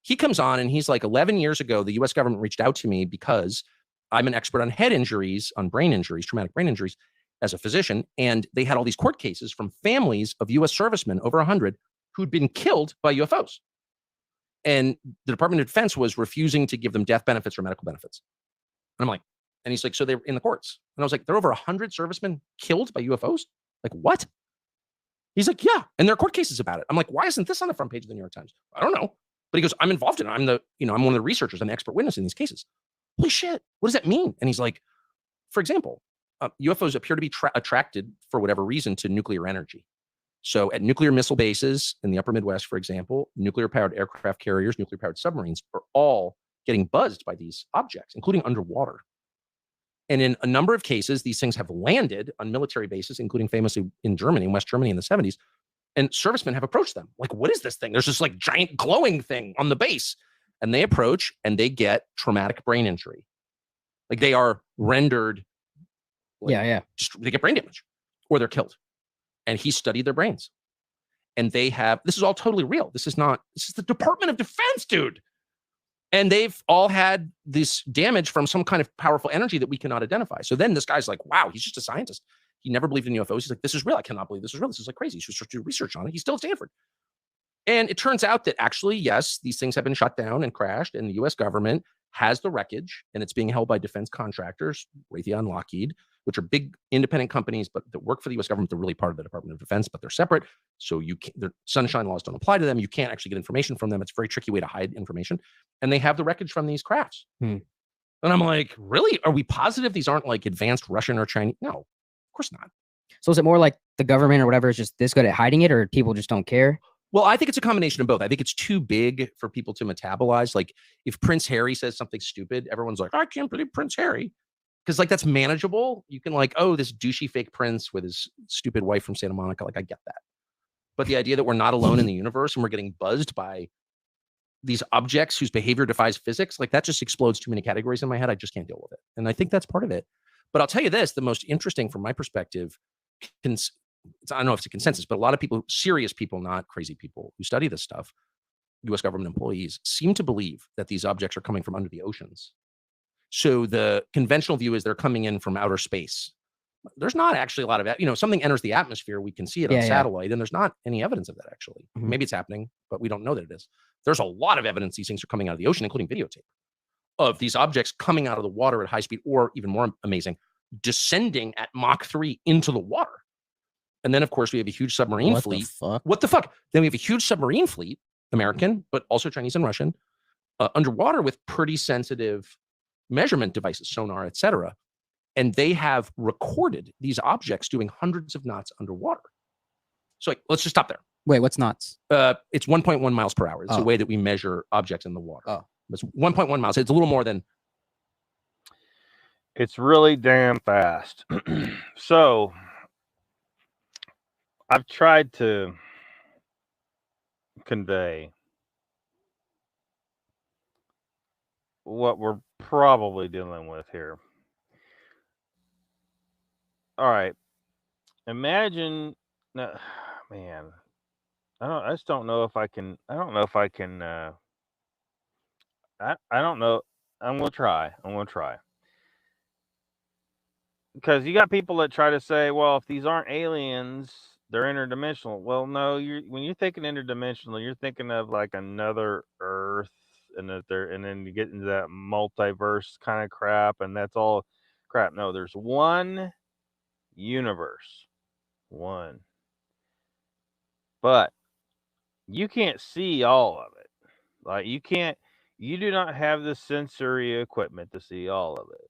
He comes on, and he's like, 11 years ago, the U.S. government reached out to me because I'm an expert on head injuries, on brain injuries, traumatic brain injuries, as a physician. And they had all these court cases from families of U.S. servicemen, over 100, who'd been killed by UFOs. And the Department of Defense was refusing to give them death benefits or medical benefits. And I'm like, And he's like, so they're in the courts. And I was like, there are over 100 servicemen killed by UFOs? Like, what? He's like, yeah. And there are court cases about it. I'm like, why isn't this on the front page of the New York Times? I don't know. But he goes, I'm involved in it. I'm one of the researchers. I'm the expert witness in these cases. Holy shit. What does that mean? And he's like, for example, UFOs appear to be attracted for whatever reason to nuclear energy. So at nuclear missile bases in the upper Midwest, for example, nuclear-powered aircraft carriers, nuclear-powered submarines are all getting buzzed by these objects, including underwater. And in a number of cases, these things have landed on military bases, including famously in Germany, in West Germany in the 70s. And servicemen have approached them. Like, what is this thing? There's this like giant glowing thing on the base. And they approach and they get traumatic brain injury. Like they are rendered. Like, they get brain damage or they're killed. And he studied their brains. And they have, this is all totally real. This is the Department of Defense, dude. And they've all had this damage from some kind of powerful energy that we cannot identify. So then this guy's like, wow, he's just a scientist. He never believed in UFOs. He's like, this is real. I cannot believe this is real. This is like crazy. He should do research on it. He's still at Stanford. And it turns out that actually, yes, these things have been shut down and crashed, and the US government has the wreckage, and it's being held by defense contractors, Raytheon, Lockheed, which are big independent companies, but that work for the US government. They're really part of the Department of Defense, but they're separate. So the sunshine laws don't apply to them. You can't actually get information from them. It's a very tricky way to hide information. And they have the wreckage from these crafts. And I'm like, really? Are we positive these aren't like advanced Russian or Chinese? No, of course not. So is it more like the government or whatever is just this good at hiding it, or people just don't care? Well, I think it's a combination of both. I think it's too big for people to metabolize. Like if Prince Harry says something stupid, everyone's like, I can't believe Prince Harry. Because like that's manageable. You can like, oh, this douchey fake prince with his stupid wife from Santa Monica. Like I get that. But the idea that we're not alone in the universe and we're getting buzzed by these objects whose behavior defies physics, like that just explodes too many categories in my head. I just can't deal with it. And I think that's part of it. But I'll tell you this, the most interesting from my perspective, I don't know if it's a consensus, but a lot of people, serious people, not crazy people who study this stuff, US government employees, seem to believe that these objects are coming from under the oceans. So the conventional view is they're coming in from outer space. There's not actually a lot of, something enters the atmosphere, we can see it on satellite, and there's not any evidence of that actually. Maybe it's happening, but we don't know that it is. There's a lot of evidence these things are coming out of the ocean, including videotape of these objects coming out of the water at high speed, or even more amazing, descending at Mach 3 into the water. And then, of course, we have a huge submarine fleet. What the fuck? Then we have a huge submarine fleet, American, but also Chinese and Russian, underwater with pretty sensitive measurement devices, sonar, etc. And they have recorded these objects doing hundreds of knots underwater. So let's just stop there. Wait, what's knots? It's 1.1 miles per hour. It's the way that we measure objects in the water. It's 1.1 miles. It's a little more than. It's really damn fast. So I've tried to convey what we're probably dealing with here. All right. Imagine, man, I just don't know if I can, I don't know. I'm going to try. Because you got people that try to say, well, if these aren't aliens, they're interdimensional. Well, no, when you're thinking interdimensional, you're thinking of like another Earth, and then you get into that multiverse kind of crap, and that's all crap. No, there's one universe, one, but you can't see all of it. Like you do not have the sensory equipment to see all of it.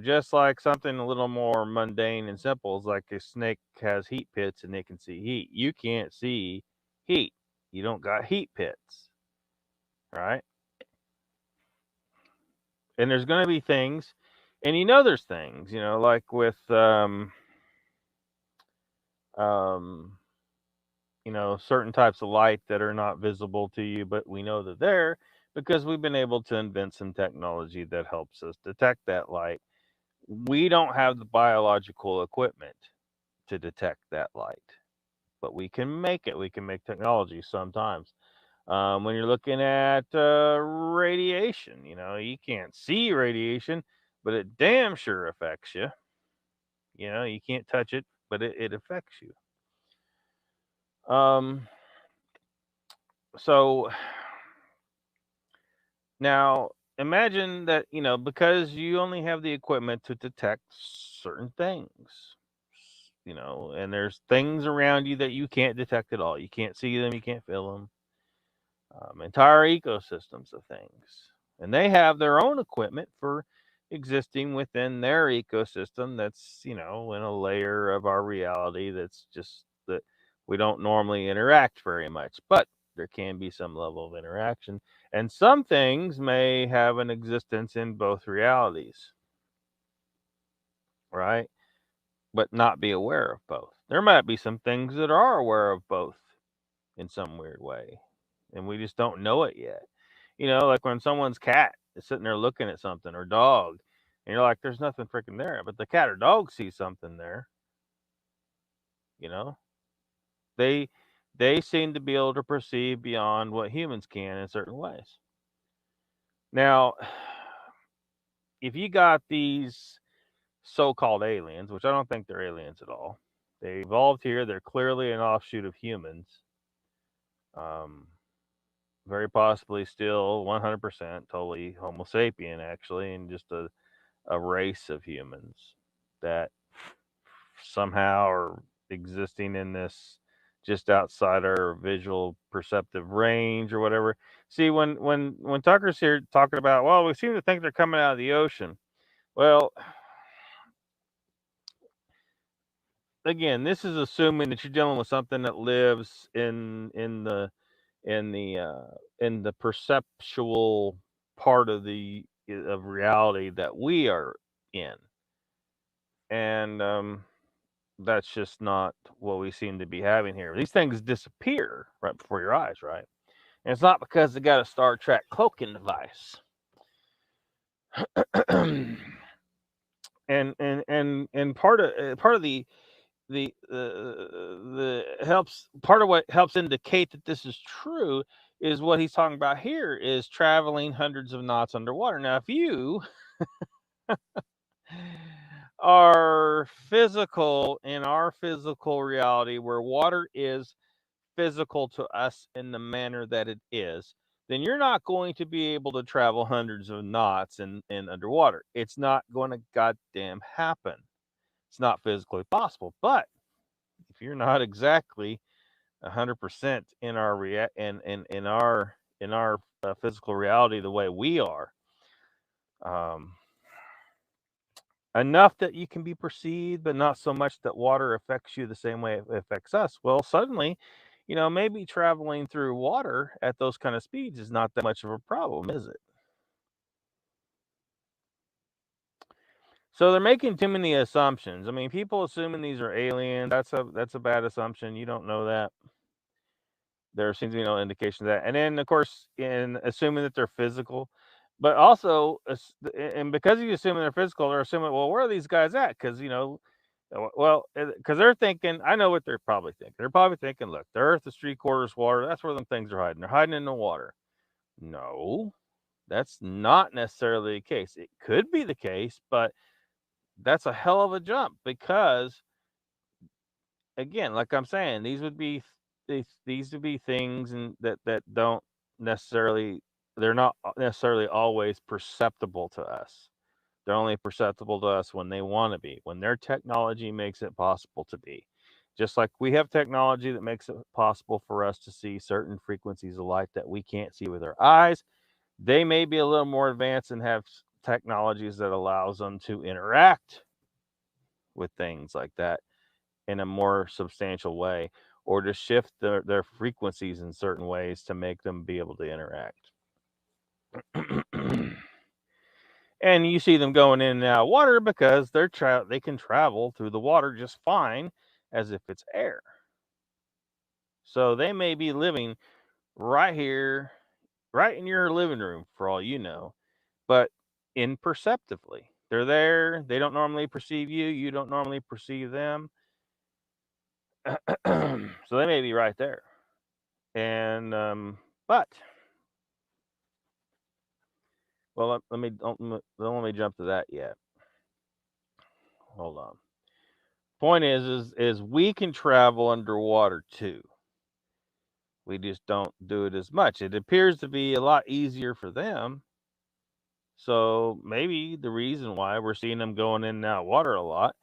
Just like something a little more mundane and simple is like a snake has heat pits and they can see heat. You can't see heat. You don't got heat pits, right? And there's going to be things, and there's things, like with, certain types of light that are not visible to you, but we know that they're because we've been able to invent some technology that helps us detect that light. We don't have the biological equipment to detect that light, but we can make it. We can make technology sometimes. When you're looking at radiation, you can't see radiation, but it damn sure affects you. You can't touch it, but it affects you. So now imagine that, because you only have the equipment to detect certain things, and there's things around you that you can't detect at all. You can't see them, you can't feel them. Entire ecosystems of things. And they have their own equipment for existing within their ecosystem that's, in a layer of our reality that's just that we don't normally interact very much. But there can be some level of interaction. And some things may have an existence in both realities, right? But not be aware of both. There might be some things that are aware of both in some weird way, and we just don't know it yet. Like when someone's cat is sitting there looking at something, or dog, and you're like, there's nothing freaking there, but the cat or dog sees something there. You know, they they seem to be able to perceive beyond what humans can in certain ways. Now, if you got these so-called aliens, which I don't think they're aliens at all, they evolved here. They're clearly an offshoot of humans. Um, Very possibly still 100% totally Homo sapien, actually, and just a race of humans that somehow are existing in this just outside our visual perceptive range or whatever. See, when Tucker's here talking about, well, we seem to think they're coming out of the ocean. Well, again, this is assuming that you're dealing with something that lives in the perceptual part of of reality that we are in, and that's just not what we seem to be having here. These things disappear right before your eyes, right? And it's not because they got a Star Trek cloaking device. and part of the helps part of what helps indicate that this is true is what he's talking about here is traveling hundreds of knots underwater. Now, if you are physical in our physical reality where water is physical to us in the manner that it is, then you're not going to be able to travel hundreds of knots in underwater. It's not going to goddamn happen. It's not physically possible. But if you're not exactly 100% in our in our physical reality the way we are, um, enough that you can be perceived, but not so much that water affects you the same way it affects us. Well, suddenly, maybe traveling through water at those kind of speeds is not that much of a problem, is it? So they're making too many assumptions. I mean, people assuming these are aliens, that's a bad assumption. You don't know that. There seems to be no indication of that. And then, of course, in assuming that they're physical, but also, and because you're assuming they're physical, they're assuming, well, where are these guys at? Because, well, because they're thinking, I know what they're probably thinking. They're probably thinking, look, the Earth is 3/4 water. That's where them things are hiding. They're hiding in the water. No, that's not necessarily the case. It could be the case, but that's a hell of a jump because, again, like I'm saying, these would be things and that don't necessarily they're not necessarily always perceptible to us. They're only perceptible to us when they want to be, when their technology makes it possible to be. Just like we have technology that makes it possible for us to see certain frequencies of light that we can't see with our eyes, they may be a little more advanced and have technologies that allows them to interact with things like that in a more substantial way, or to shift their frequencies in certain ways to make them be able to interact. And you see them going in and out of water because they can travel through the water just fine as if it's air. So they may be living right here, right in your living room for all you know, but imperceptibly. They're there. They don't normally perceive you. You don't normally perceive them. So they may be right there. And but well, let me jump to that yet. Hold on. Point is we can travel underwater too. We just don't do it as much. It appears to be a lot easier for them So maybe the reason why we're seeing them going in and out of water a lot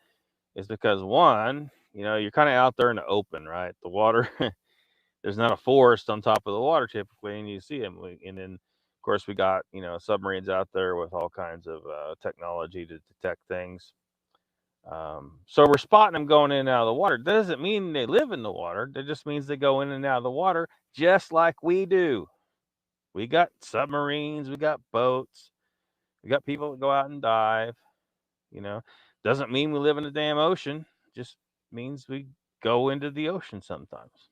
is because, one, you're kind of out there in the open, right? The water, there's not a forest on top of the water typically, and you see them. And then, of course, we got submarines out there with all kinds of technology to detect things. So we're spotting them going in and out of the water. That doesn't mean they live in the water. That just means they go in and out of the water just like we do. We got submarines, we got boats, we got people that go out and dive. Doesn't mean we live in the damn ocean. Just means we go into the ocean sometimes.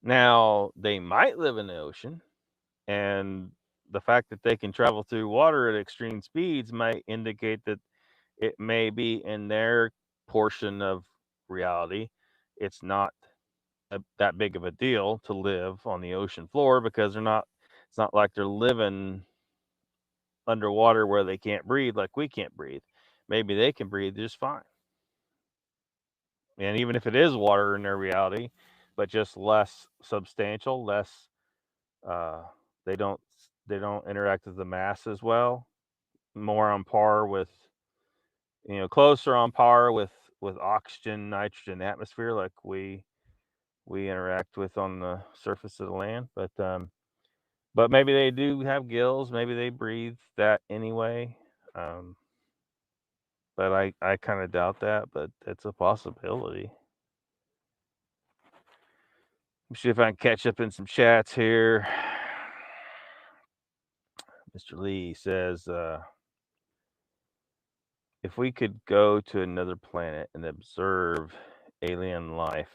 Now, they might live in the ocean, and the fact that they can travel through water at extreme speeds might indicate that it may be in their portion of reality. It's not that big of a deal to live on the ocean floor because it's not like they're living underwater where they can't breathe like we can't breathe. Maybe they can breathe just fine. And even if it is water in their reality, but just less substantial, less uh, they don't interact with the mass as well, more on par with closer on par with oxygen, nitrogen, atmosphere like we interact with on the surface of the land. But maybe they do have gills. Maybe they breathe that anyway. But I kind of doubt that. But it's a possibility. Let me see if I can catch up in some chats here. Mr. Lee says, if we could go to another planet and observe alien life,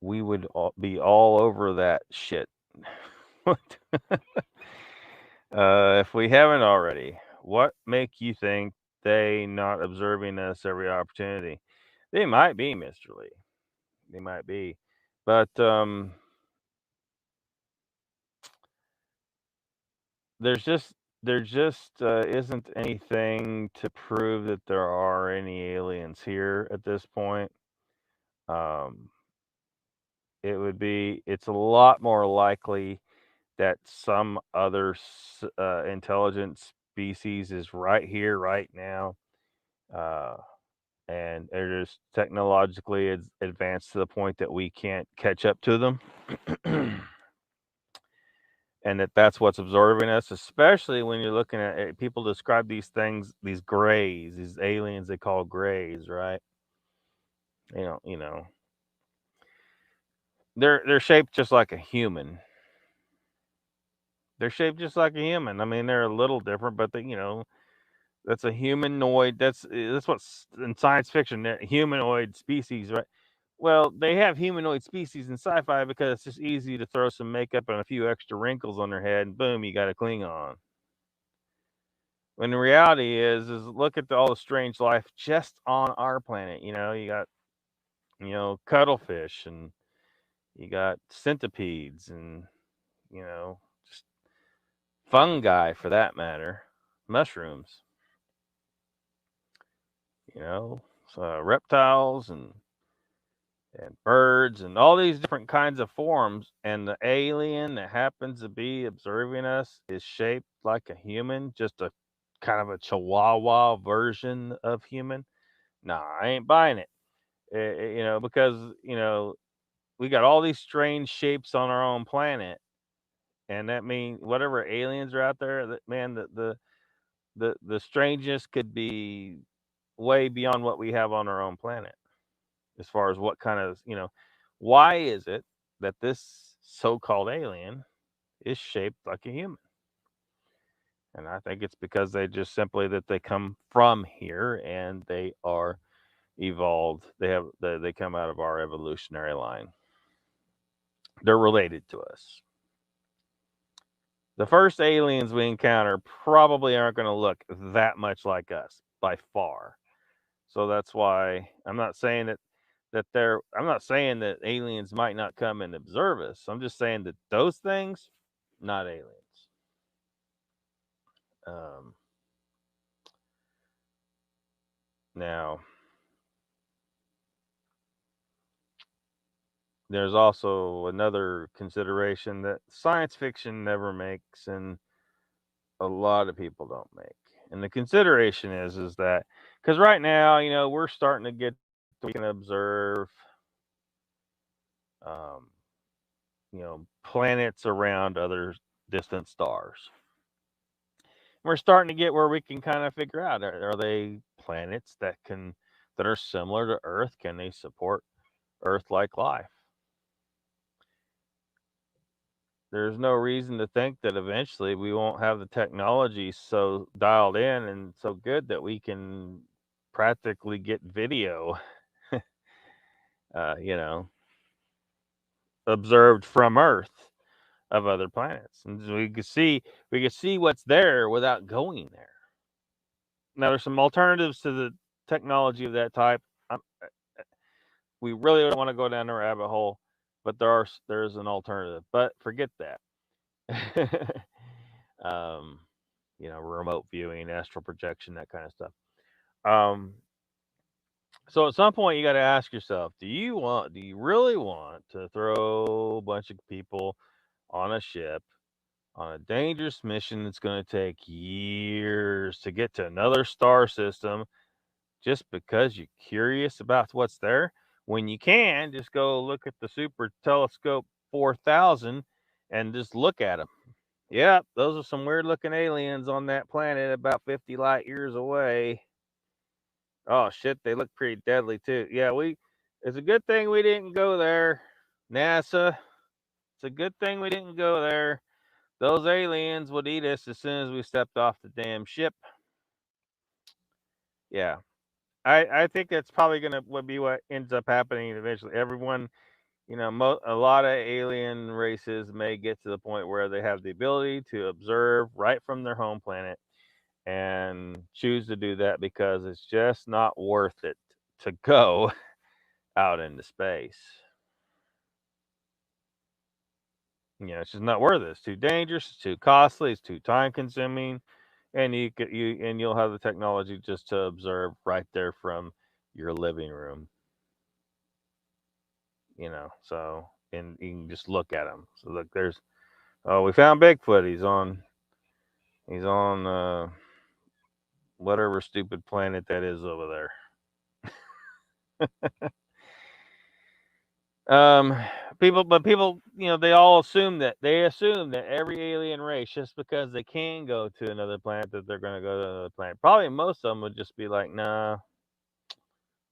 we would be all over that shit. If we haven't already, what make you think they not observing us every opportunity? They might be, Mr. Lee. They might be. But there's just isn't anything to prove that there are any aliens here at this point. Um, it's a lot more likely that some other intelligent species is right here, right now, uh, and they're just technologically advanced to the point that we can't catch up to them. And that's what's absorbing us, especially when you're looking at people describe these things, these grays, these aliens they call grays, right? They're shaped just like a human. They're shaped just like a human. I mean, they're a little different, but that's a humanoid. That's what's in science fiction. Humanoid species, right? Well, they have humanoid species in sci-fi because it's just easy to throw some makeup and a few extra wrinkles on their head, and boom, you got a Klingon. When the reality is look at all the strange life just on our planet. You got cuttlefish, and you got centipedes, and just fungi for that matter, mushrooms. Reptiles and birds and all these different kinds of forms, and the alien that happens to be observing us is shaped like a human, just a kind of a chihuahua version of human. Nah, I ain't buying it. Because we got all these strange shapes on our own planet, and that means whatever aliens are out there, that man, the strangeness could be way beyond what we have on our own planet. As far as what kind of why is it that this so-called alien is shaped like a human? And I think it's because they come from here and they are evolved. They come out of our evolutionary line. They're related to us. The first aliens we encounter probably aren't going to look that much like us by far. So that's why I'm not saying I'm not saying that aliens might not come and observe us. I'm just saying that those things, not aliens. Um, Now, there's also another consideration that science fiction never makes, and a lot of people don't make. And the consideration is that because right now, we're starting to get we can observe, um, planets around other distant stars. We're starting to get where we can kind of figure out, are they planets that are similar to Earth? Can they support Earth-like life? There's no reason to think that eventually we won't have the technology so dialed in and so good that we can practically get video, uh, you know, observed from Earth of other planets, and so we could see what's there without going there. Now, there's some alternatives to the technology of that type. We really don't want to go down the rabbit hole, but there's an alternative. But forget that. um, remote viewing, astral projection, that kind of stuff. Um, so at some point, you got to ask yourself: Do you really want to throw a bunch of people on a ship on a dangerous mission that's going to take years to get to another star system just because you're curious about what's there? When you can just go look at the Super Telescope 4000 and just look at them. Yep, those are some weird looking aliens on that planet about 50 light years away. Oh shit, they look pretty deadly too. Yeah, it's a good thing we didn't go there. NASA, it's a good thing we didn't go there. Those aliens would eat us as soon as we stepped off the damn ship. Yeah. I think that's probably gonna would be what ends up happening eventually. Everyone, a lot of alien races may get to the point where they have the ability to observe right from their home planet and choose to do that because it's just not worth it to go out into space. It's just not worth it. It's too dangerous. It's too costly. It's too time consuming, and you'll have the technology just to observe right there from your living room. So and you can just look at him. So look, we found Bigfoot. He's on whatever stupid planet that is over there. um people, they all assume that every alien race, just because they can go to another planet, that they're going to go to another planet. Probably most of them would just be like, nah,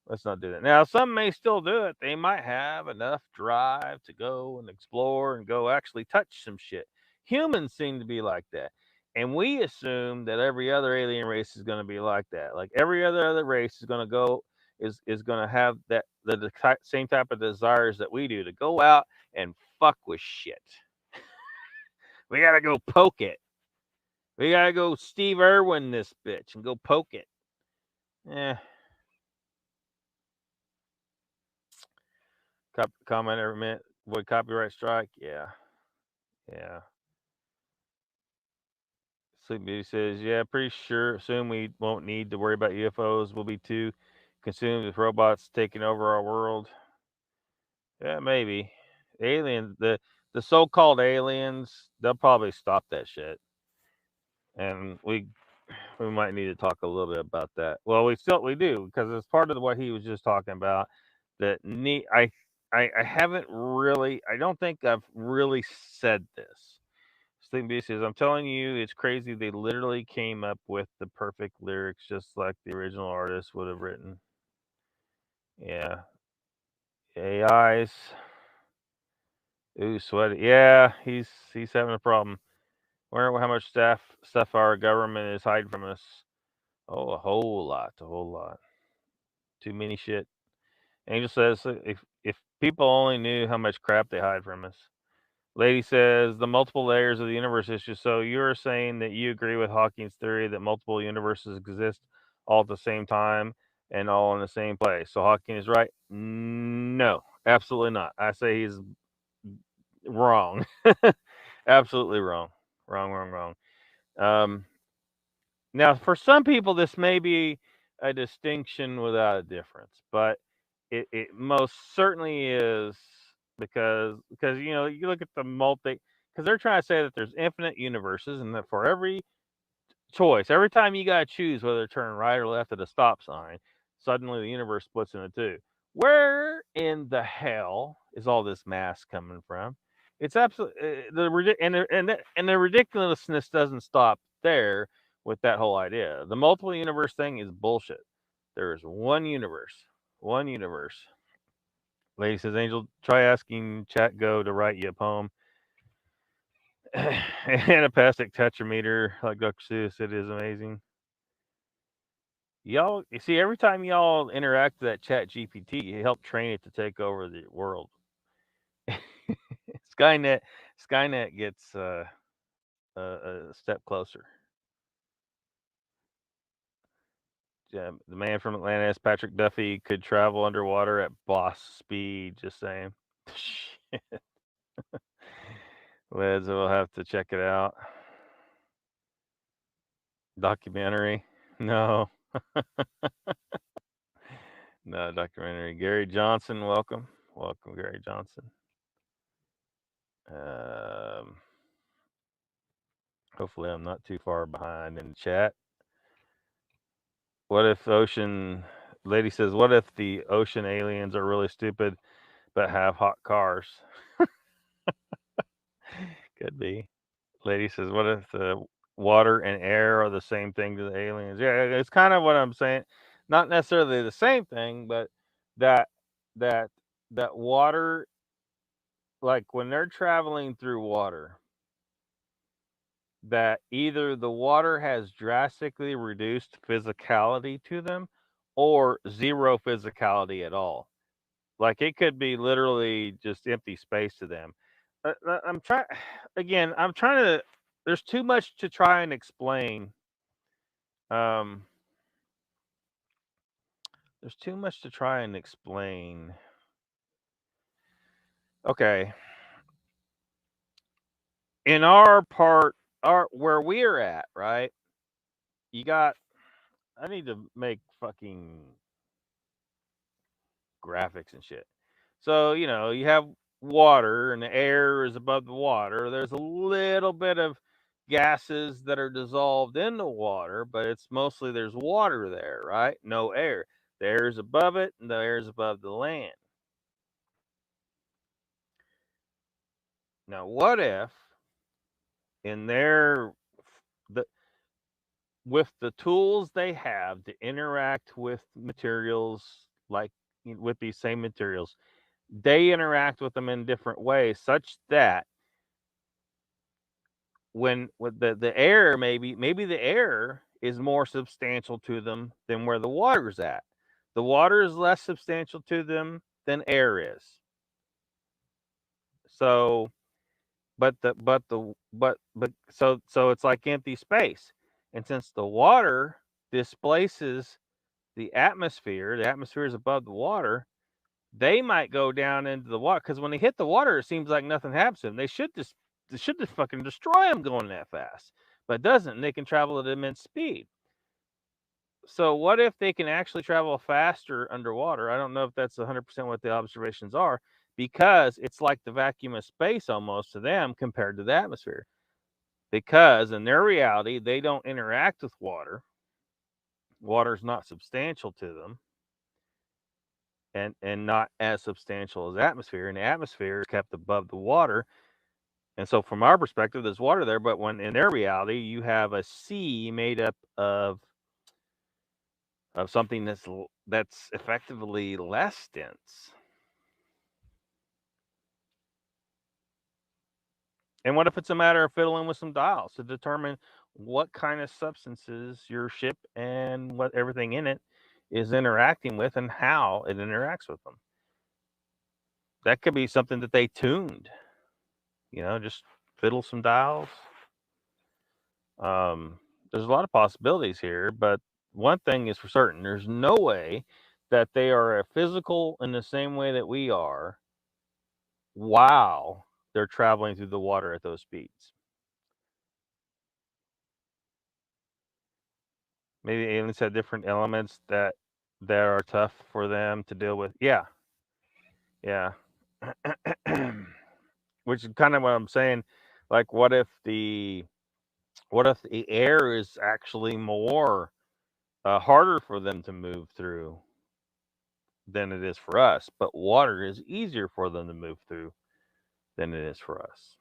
let's not do that. Now, some may still do it. They might have enough drive to go and explore and go actually touch some shit. Humans seem to be like that. And we assume that every other alien race is going to be like that. Like every other race is going to is going to have the same type of desires that we do, to go out and fuck with shit. We got to go poke it. We got to go Steve Irwin this bitch and go poke it. Eh. Comment every minute. Avoid copyright strike. Yeah. Yeah. Sleep Beauty says, yeah, pretty sure. Assume we won't need to worry about UFOs. We'll be too consumed with robots taking over our world. Yeah, maybe. Aliens, the so-called aliens, they'll probably stop that shit. And we might need to talk a little bit about that. Well, we do, because it's part of what he was just talking about. That I haven't really, I don't think I've really said this. Sleeping Beauty says, I'm telling you, it's crazy. They literally came up with the perfect lyrics, just like the original artist would have written. Yeah. AIs. Ooh, sweaty. Yeah, he's having a problem. Wonder how much stuff our government is hiding from us. Oh, a whole lot, a whole lot. Too many shit. Angel says, if people only knew how much crap they hide from us. Lady says, the multiple layers of the universe issue. So you're saying that you agree with Hawking's theory that multiple universes exist all at the same time and all in the same place. So Hawking is right? No, absolutely not. I say he's wrong. Absolutely wrong. Wrong, wrong, wrong. Now, for some people, this may be a distinction without a difference, but it most certainly is because you look at the multi, because they're trying to say that there's infinite universes, and that for every choice, every time you gotta choose whether to turn right or left at a stop sign, suddenly the universe splits into two. Where in the hell is all this mass coming from? It's absolutely the ridiculousness doesn't stop there with that whole idea. The multiple universe thing is bullshit. There is one universe. One universe. Lady says, Angel, try asking Chat Go to write you a poem. Anapestic tetrameter, like Dr. Seuss, it is amazing. Y'all, you see, every time y'all interact with that Chat GPT, you help train it to take over the world. Skynet gets a step closer. The man from Atlanta, S. Patrick Duffy, could travel underwater at boss speed. Just saying. Shit. Liz, we'll have to check it out. Documentary? No. No documentary. Gary Johnson, welcome. Welcome, Gary Johnson. Hopefully I'm not too far behind in the chat. What if ocean lady says, what if the ocean aliens are really stupid but have hot cars? Could be. Lady says, what if the water and air are the same thing to the aliens? Yeah, it's kind of what I'm saying. Not necessarily the same thing, but that that that water, like when they're traveling through water, that either the water has drastically reduced physicality to them or zero physicality at all. Like it could be literally just empty space to them. I'm trying again, I'm trying to there's too much to try and explain. Um there's too much to try and explain. Okay. In our part our where we're at, right? You got I need to make fucking graphics and shit. So, you have water and the air is above the water. There's a little bit of gases that are dissolved in the water, but it's mostly there's water there, right? No air. The air is above it and the air is above the land. Now, what if in the with the tools they have to interact with materials like with these same materials, they interact with them in different ways such that when with the air maybe the air is more substantial to them than where the water's at. The water is less substantial to them than air is. So so it's like empty space. And since the water displaces the atmosphere is above the water, they might go down into the water because when they hit the water, it seems like nothing happens to them. They should just fucking destroy them going that fast, but it doesn't. And they can travel at immense speed. So what if they can actually travel faster underwater? I don't know if that's 100% what the observations are, because it's like the vacuum of space almost to them compared to the atmosphere. Because in their reality, they don't interact with water. Water's not substantial to them. And not as substantial as atmosphere, and the atmosphere is kept above the water. And so from our perspective, there's water there, but when in their reality, you have a sea made up of something that's effectively less dense. And what if it's a matter of fiddling with some dials to determine what kind of substances your ship and what everything in it is interacting with and how it interacts with them? That could be something that they tuned. Just fiddle some dials. There's a lot of possibilities here, but one thing is for certain: there's no way that they are a physical in the same way that we are while they're traveling through the water at those speeds. Maybe aliens have different elements that are tough for them to deal with. Yeah. which is kind of what I'm saying. Like, what if the air is actually more harder for them to move through than it is for us, but water is easier for them to move through than it is for us.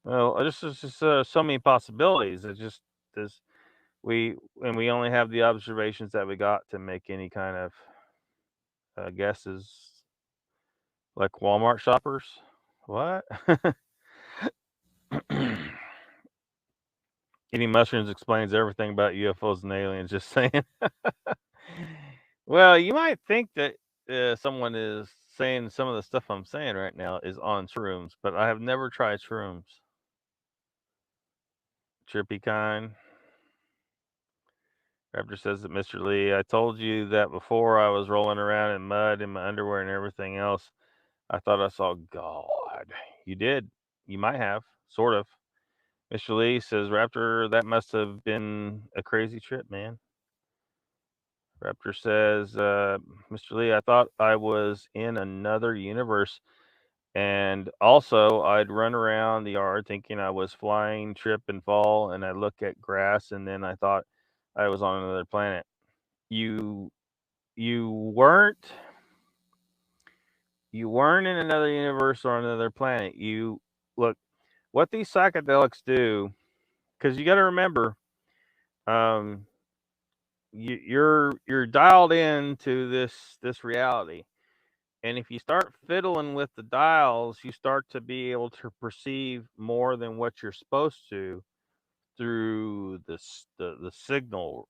Well, there's just so many possibilities. It's just this we only have the observations that we got to make any kind of guesses, like Walmart shoppers. What? Eating mushrooms explains everything about UFOs and aliens. Just saying. Well, you might think that someone is saying some of the stuff I'm saying right now is on shrooms, but I have never tried shrooms. Trippy kind. Raptor says that Mr. Lee, I told you that before I was rolling around in mud in my underwear and everything else. I thought I saw God. You did. You might have. Sort of. Mr. Lee says, Raptor, that must have been a crazy trip, man. Raptor says, Mr. Lee, I thought I was in another universe. And also, I'd run around the yard thinking I was flying, trip, and fall. And I look at grass, and then I thought I was on another planet. You weren't in another universe or another planet. You look what these psychedelics do, because you got to remember, you're dialed into this reality, and if you start fiddling with the dials, you start to be able to perceive more than what you're supposed to through the signal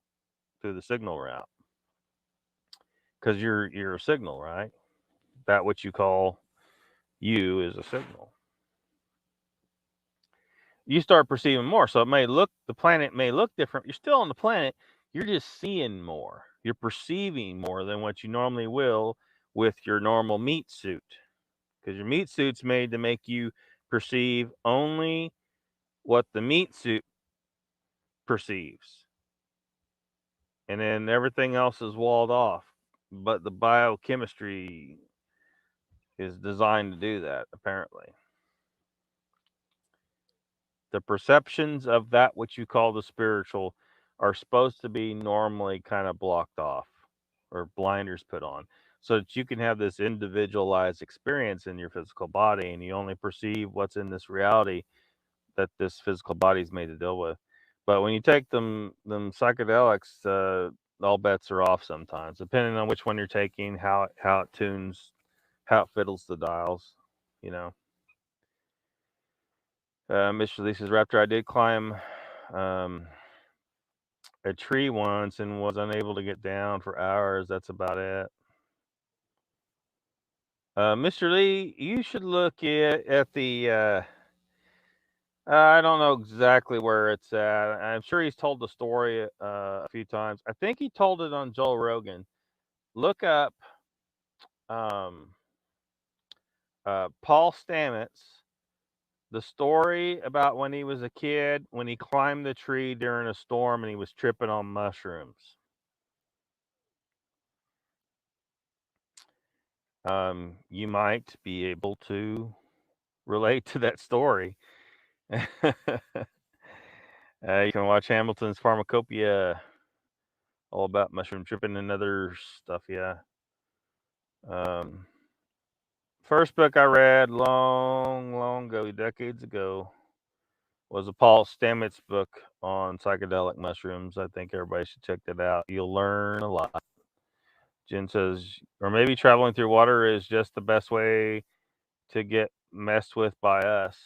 route, because you're a signal, right? That what you call you is a signal. You start perceiving more. So the planet may look different. You're still on the planet. You're just seeing more. You're perceiving more than what you normally will with your normal meat suit. Because your meat suit's made to make you perceive only what the meat suit perceives. And then everything else is walled off. But the biochemistry is designed to do that, apparently. The perceptions of that which you call the spiritual are supposed to be normally kind of blocked off or blinders put on so that you can have this individualized experience in your physical body, and you only perceive what's in this reality that this physical body is made to deal with. But when you take them psychedelics, all bets are off sometimes, depending on which one you're taking, how it tunes, how it fiddles the dials, you know. Mr. Lee says, Raptor, I did climb a tree once and was unable to get down for hours. That's about it. Mr. Lee, you should look at the. I don't know exactly where it's at. I'm sure he's told the story a few times. I think he told it on Joe Rogan. Look up um, Paul Stamets, the story about when he was a kid, when he climbed the tree during a storm and he was tripping on mushrooms. You might be able to relate to that story. You can watch Hamilton's Pharmacopoeia, all about mushroom tripping and other stuff. Yeah. Um, First book I read long ago, decades ago, was a Paul Stamets book on psychedelic mushrooms. I think everybody should check that out. You'll learn a lot. Jen says, or maybe traveling through water is just the best way to get messed with by us.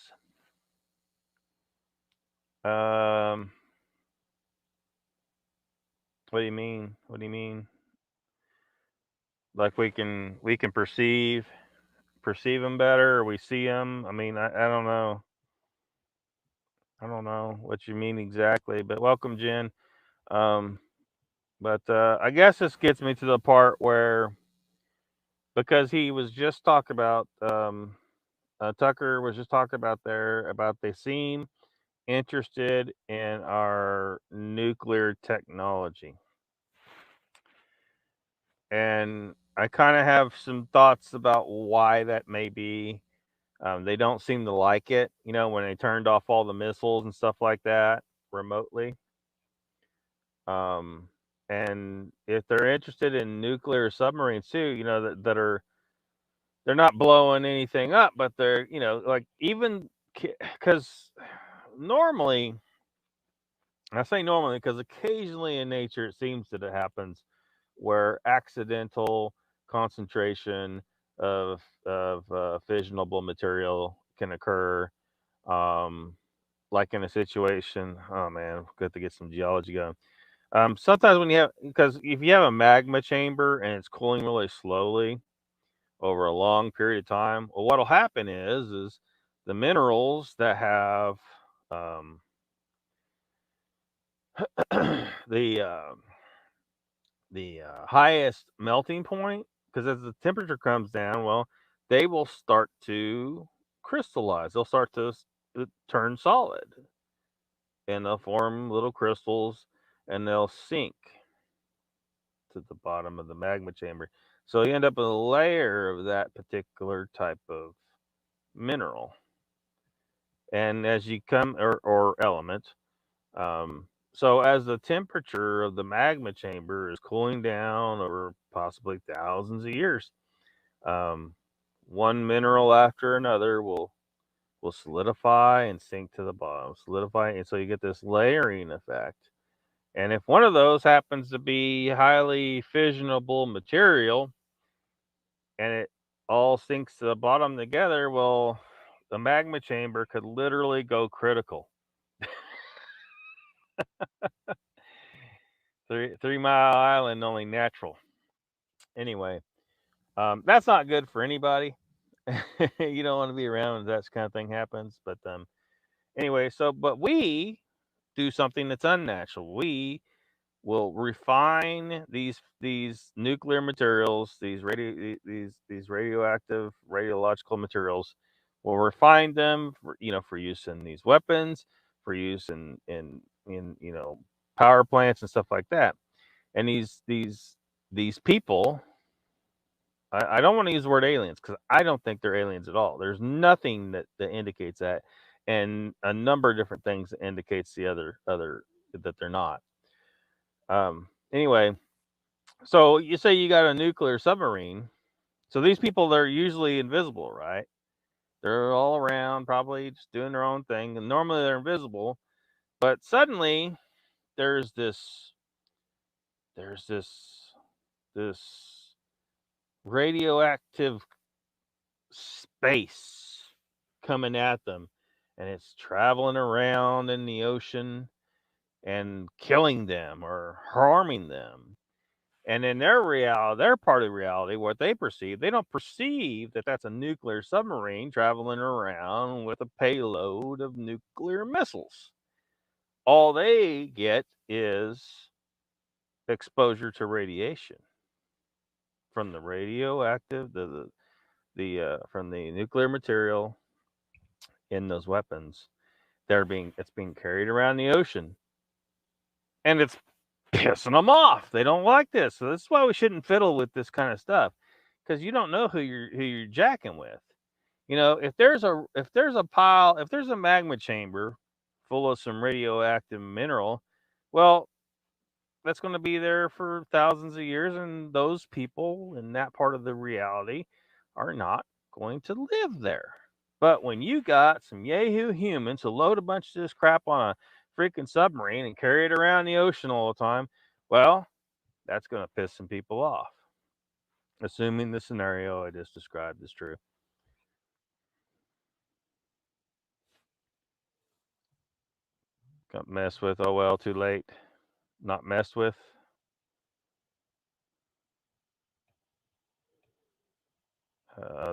What do you mean? What do you mean? Like we can perceive them better, or we see them? I mean, I don't know. I don't know what you mean exactly, but welcome, Jen. But I guess this gets me to the part where, because he was just talking about Tucker was just talking about they seem interested in our nuclear technology. And I kind of have some thoughts about why that may be. They don't seem to like it, when they turned off all the missiles and stuff like that remotely. And if they're interested in nuclear submarines too, that are they're not blowing anything up, but they're like even because normally, I say normally because occasionally in nature it seems that it happens where accidental concentration of fissionable material can occur. Um, like in a situation, oh man, good to get some geology going. Sometimes when you have, because if you have a magma chamber and it's cooling really slowly over a long period of time, well, what'll happen is the minerals that have um, the highest melting point, because as the temperature comes down, well, they will start to crystallize. They'll start to turn solid, and they'll form little crystals, and they'll sink to the bottom of the magma chamber. So you end up with a layer of that particular type of mineral. And as you come, or element, so as the temperature of the magma chamber is cooling down over possibly thousands of years, um, one mineral after another will solidify and sink to the bottom, solidify, and so you get this layering effect. And if one of those happens to be highly fissionable material and it all sinks to the bottom together, well, the magma chamber could literally go critical. 3 Mile Island, only natural. Anyway, that's not good for anybody. You don't want to be around when that kind of thing happens. But anyway, but we do something that's unnatural. We will refine these nuclear materials, these radioactive radiological materials. We'll refine them for use in these weapons, for use in power plants and stuff like that. And these people, I don't want to use the word aliens because I don't think they're aliens at all. There's nothing that indicates that, and a number of different things that indicates the other that they're not. Anyway, so you say you got a nuclear submarine. So these people, they're usually invisible, right? They're all around, probably just doing their own thing, and normally they're invisible. But suddenly, there's this there's this radioactive space coming at them, and it's traveling around in the ocean and killing them or harming them. And in their part of reality, what they perceive, they don't perceive that that's a nuclear submarine traveling around with a payload of nuclear missiles. All they get is exposure to radiation from the radioactive, the from the nuclear material in those weapons. It's being carried around the ocean, and it's pissing them off. They don't like this, so that's why we shouldn't fiddle with this kind of stuff, because you don't know who you're jacking with. If there's a magma chamber full of some radioactive mineral, well, that's going to be there for thousands of years, and those people in that part of the reality are not going to live there. But when you got some yahoo humans who load a bunch of this crap on a freaking submarine and carry it around the ocean all the time, well, that's going to piss some people off, assuming the scenario I just described is true. Got messed with. Oh well, too late. Not messed with.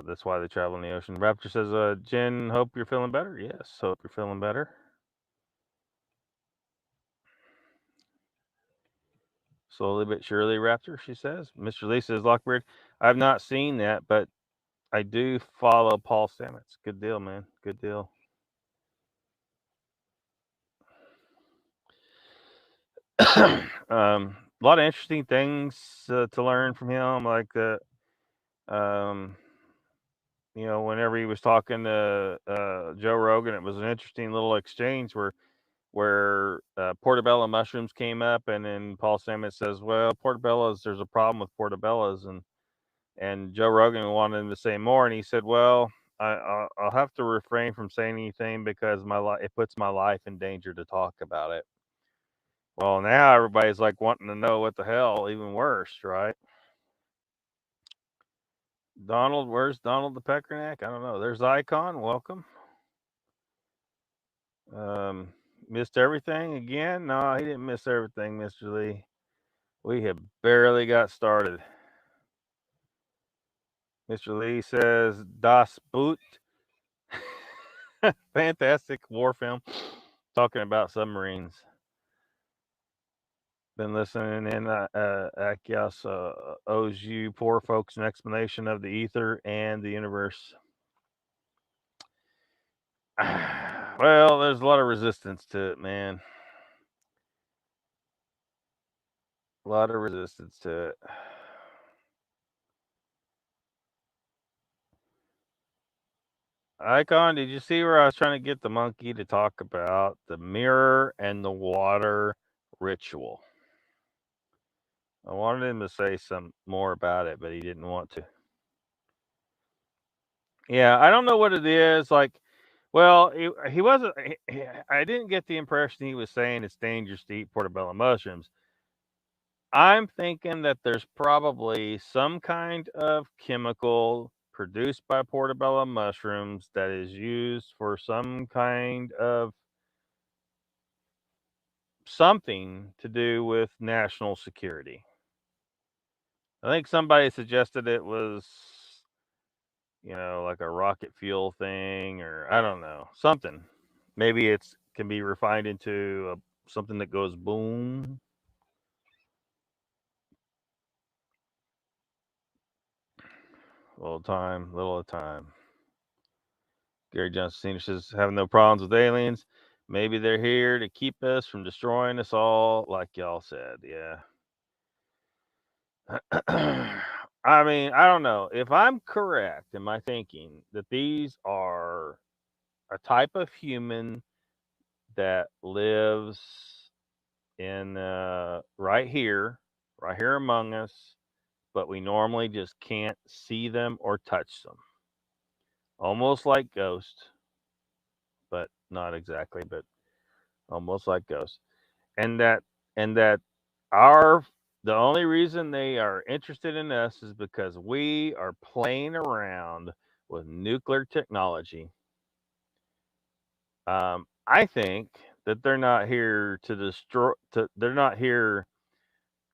That's why they travel in the ocean. Raptor says, Jen, hope you're feeling better. Yes, hope you're feeling better. Slowly but surely, Raptor, she says. Mr. Lee says, Lockbeard, I've not seen that, but I do follow Paul Stamets. Good deal, man. Good deal. A lot of interesting things to learn from him, like You know, whenever he was talking to Joe Rogan, it was an interesting little exchange where portobello mushrooms came up, and then Paul Stamets says, "Well, portobellos, there's a problem with portobellos," and Joe Rogan wanted him to say more, and he said, "Well, I'll have to refrain from saying anything because it puts my life in danger to talk about it." Well, now everybody's like wanting to know what the hell, even worse, right? Donald, where's Donald the Peckerneck? I don't know. There's Icon. Welcome. Missed everything again? No, he didn't miss everything, Mr. Lee. We have barely got started. Mr. Lee says Das Boot. Fantastic war film talking about submarines. Been listening in. Achaeos owes you poor folks an explanation of the ether and the universe. Well, there's a lot of resistance to it, man. A lot of resistance to it. Icon, did you see where I was trying to get the monkey to talk about the mirror and the water ritual? I wanted him to say some more about it, but he didn't want to. Yeah, I don't know what it is. Like, well, he wasn't. I didn't get the impression he was saying it's dangerous to eat portobello mushrooms. I'm thinking that there's probably some kind of chemical produced by portobello mushrooms that is used for some kind of something to do with national security. I think somebody suggested it was, you know, like a rocket fuel thing, or I don't know, something. Maybe it's can be refined into something that goes boom. Little at a time. Gary Johnson Sr. says, having no problems with aliens. Maybe they're here to keep us from destroying us all, like y'all said. Yeah. I mean, I don't know. If I'm correct in my thinking that these are a type of human that lives in right here among us, but we normally just can't see them or touch them. Almost like ghosts, but not exactly, but almost like ghosts. And that our the only reason they are interested in us is because we are playing around with nuclear technology. I think that they're not here to destroy. They're not here.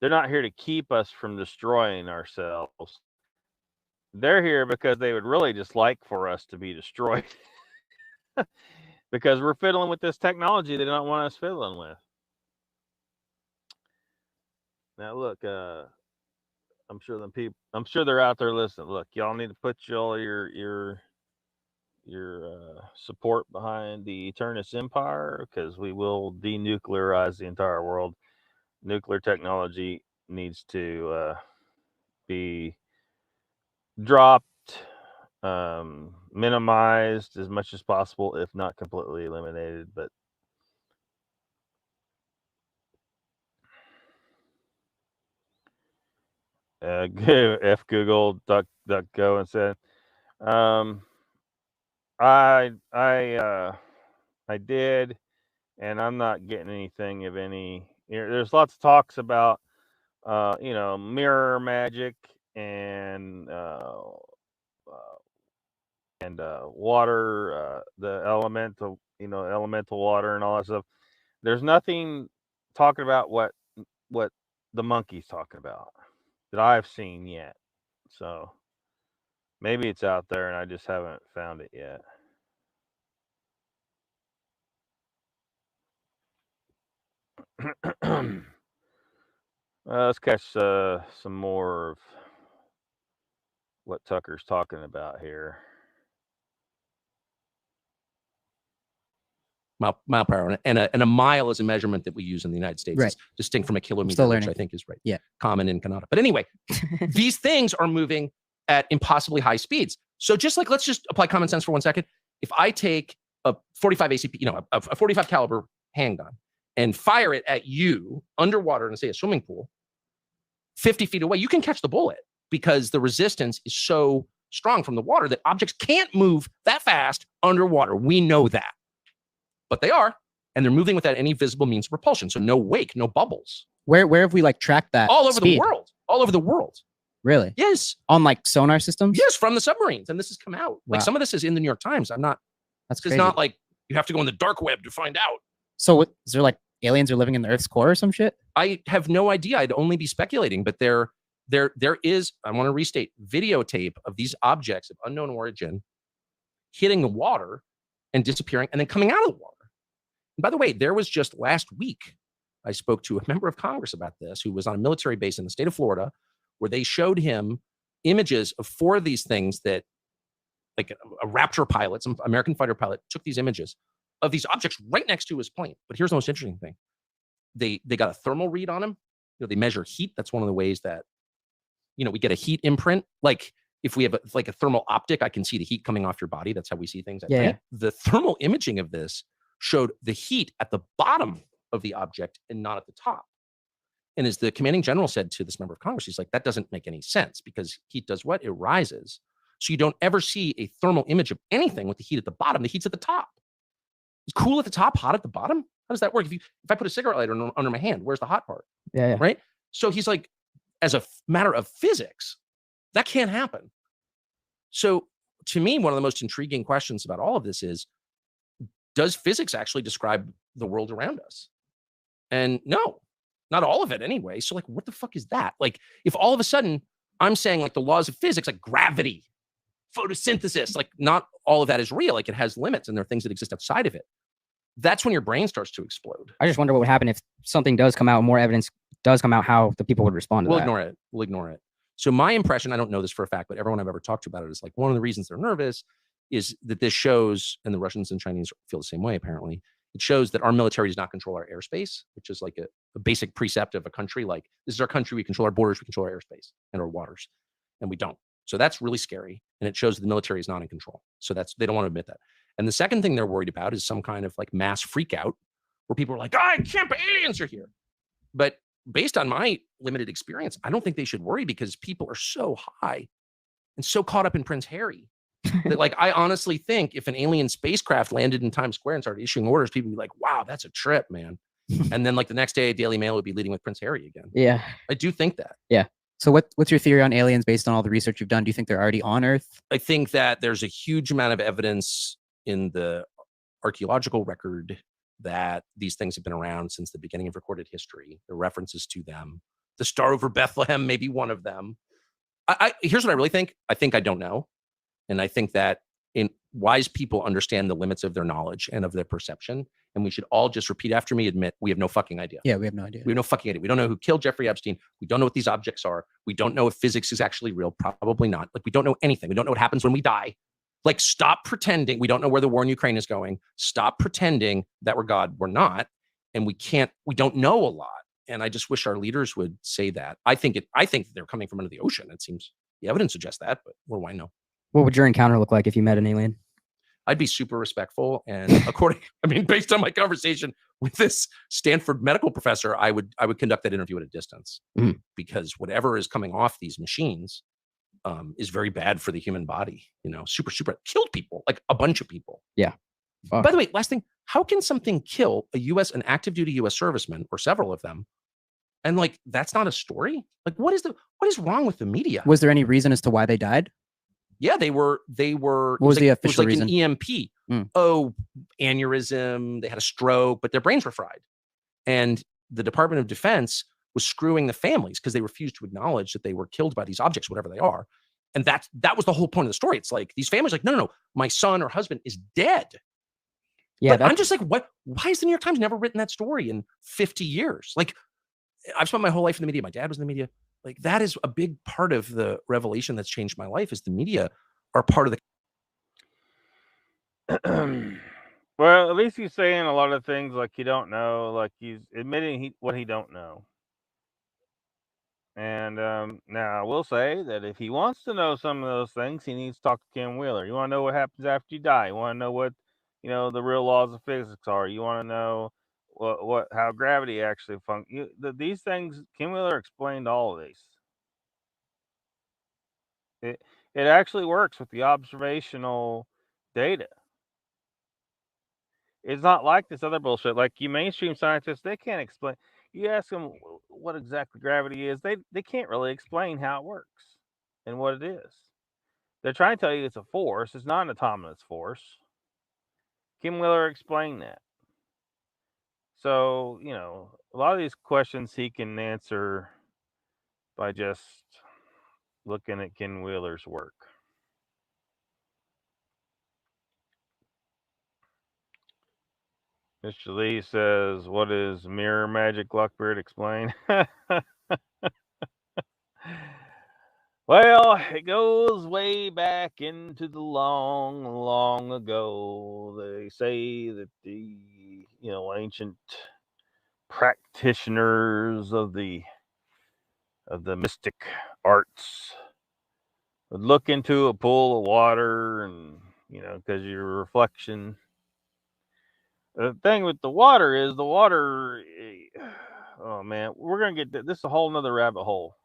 They're not here to keep us from destroying ourselves. They're here because they would really just like for us to be destroyed because we're fiddling with this technology they don't want us fiddling with. Now look, I'm sure them people. I'm sure they're out there listening. Look, y'all need to put all your support behind the Eternus Empire because we will denuclearize the entire world. Nuclear technology needs to be dropped, minimized as much as possible, if not completely eliminated. But F Google DuckDuckGo and said, I did, and I'm not getting anything of any. There's lots of talks about mirror magic and water, the elemental water and all that stuff. There's nothing talking about what the monkey's talking about that I've seen yet. So maybe it's out there and I just haven't found it yet. Let's catch some more of what Tucker's talking about here. Mile per hour, and a mile is a measurement that we use in the United States. Right. It's distinct from a kilometer, which I think is right. Yeah. Common in Canada. But anyway, these things are moving at impossibly high speeds. So just like, let's just apply common sense for 1 second. If I take a 45 ACP, you know, a 45 caliber handgun and fire it at you underwater in, say, a swimming pool, 50 feet away, you can catch the bullet because the resistance is so strong from the water that objects can't move that fast underwater. We know that. But they are, and they're moving without any visible means of propulsion. So no wake, no bubbles. Where have we like tracked that? All over speed? the world. All over the world. Really? Yes. On like sonar systems? Yes, from the submarines. And this has come out. Wow. Like some of this is in the New York Times. That's it's not like you have to go on the dark web to find out. So what, is there like aliens are living in the Earth's core or some shit? I have no idea. I'd only be speculating, but there is, I want to restate, videotape of these objects of unknown origin hitting the water and disappearing and then coming out of the water. And by the way, there was just last week, I spoke to a member of Congress about this who was on a military base in the state of Florida, where they showed him images of 4 of these things that, like a Raptor pilot, some American fighter pilot, took these images of these objects right next to his plane. But here's the most interesting thing. They got a thermal read on him. You know, they measure heat. That's one of the ways that, you know, we get a heat imprint. Like if we have a thermal optic, I can see the heat coming off your body. That's how we see things at night. The thermal imaging of this showed the heat at the bottom of the object and not at the top. And as the commanding general said to this member of Congress, he's like, that doesn't make any sense because heat does what? It rises. So you don't ever see a thermal image of anything with the heat at the bottom. The heat's at the top. It's cool at the top, hot at the bottom. How does that work? If I put a cigarette lighter under my hand, where's the hot part? Yeah. Right? So he's like, as a matter of physics, that can't happen. So to me, one of the most intriguing questions about all of this is, does physics actually describe the world around us? And no, not all of it anyway. So like, what the fuck is that? Like, if all of a sudden I'm saying like the laws of physics, like gravity, photosynthesis, like not all of that is real. Like it has limits and there are things that exist outside of it. That's when your brain starts to explode. I just wonder what would happen if something does come out, more evidence does come out, how the people would respond to that. We'll ignore it. So my impression, I don't know this for a fact, but everyone I've ever talked to about it is like, one of the reasons they're nervous is that this shows, and the Russians and Chinese feel the same way apparently, it shows that our military does not control our airspace, which is like a basic precept of a country. Like, this is our country, we control our borders, we control our airspace and our waters, and we don't. So that's really scary. And it shows that the military is not in control. So they don't want to admit that. And the second thing they're worried about is some kind of like mass freak out where people are like, I can't believe aliens are here. But based on my limited experience, I don't think they should worry because people are so high and so caught up in Prince Harry that like, I honestly think if an alien spacecraft landed in Times Square and started issuing orders, people would be like, wow, that's a trip, man. And then like the next day, Daily Mail would be leading with Prince Harry again. Yeah. I do think that. Yeah. So what's your theory on aliens based on all the research you've done? Do you think they're already on Earth? I think that there's a huge amount of evidence in the archaeological record that these things have been around since the beginning of recorded history. There are references to them. The Star Over Bethlehem may be one of them. Here's what I really think. I think I don't know. And I think that wise people understand the limits of their knowledge and of their perception. And we should all just repeat after me, admit we have no fucking idea. Yeah, we have no idea. We have no fucking idea. We don't know who killed Jeffrey Epstein. We don't know what these objects are. We don't know if physics is actually real. Probably not. Like, we don't know anything. We don't know what happens when we die. Like, stop pretending. We don't know where the war in Ukraine is going. Stop pretending that we're God. We're not. And we don't know a lot. And I just wish our leaders would say that. I think they're coming from under the ocean. It seems the evidence suggests that, but what do I know? What would your encounter look like if you met an alien? I'd be super respectful. And based on my conversation with this Stanford medical professor, I would conduct that interview at a distance because whatever is coming off these machines is very bad for the human body. You know, super killed people, like a bunch of people. Yeah. Fuck. By the way, last thing, how can something kill an active duty U.S. serviceman or several of them? And like, that's not a story. Like, what is wrong with the media? Was there any reason as to why they died? Yeah, they were. What was the official reason? An EMP. Oh, aneurysm. They had a stroke, but their brains were fried. And the Department of Defense was screwing the families because they refused to acknowledge that they were killed by these objects, whatever they are. And that was the whole point of the story. It's like these families are like, no, my son or husband is dead. Yeah, but I'm just like, what? Why has the New York Times never written that story in 50 years? Like, I've spent my whole life in the media. My dad was in the media. Like, that is a big part of the revelation that's changed my life is the media are part of the. Well, at least he's saying a lot of things like you don't know, like he's admitting what he don't know. And now I will say that if he wants to know some of those things, he needs to talk to Ken Wheeler. You want to know what happens after you die? You want to know what the real laws of physics are? You want to know how gravity actually functions? These things, Ken Wheeler explained all of these. It actually works with the observational data. It's not like this other bullshit. Like you mainstream scientists, they can't explain. You ask them what exactly gravity is, they can't really explain how it works and what it is. They're trying to tell you it's a force. It's not an autonomous force. Kim Wheeler explained that. So, a lot of these questions he can answer by just looking at Ken Wheeler's work. Mr. Lee says, "What is mirror magic, Lockbeard? Explain." Well, it goes way back into the long, long ago. They say that the ancient practitioners of the mystic arts would look into a pool of water, and because your reflection. The thing with the water is the water. Oh man, we're gonna get this is a whole nother rabbit hole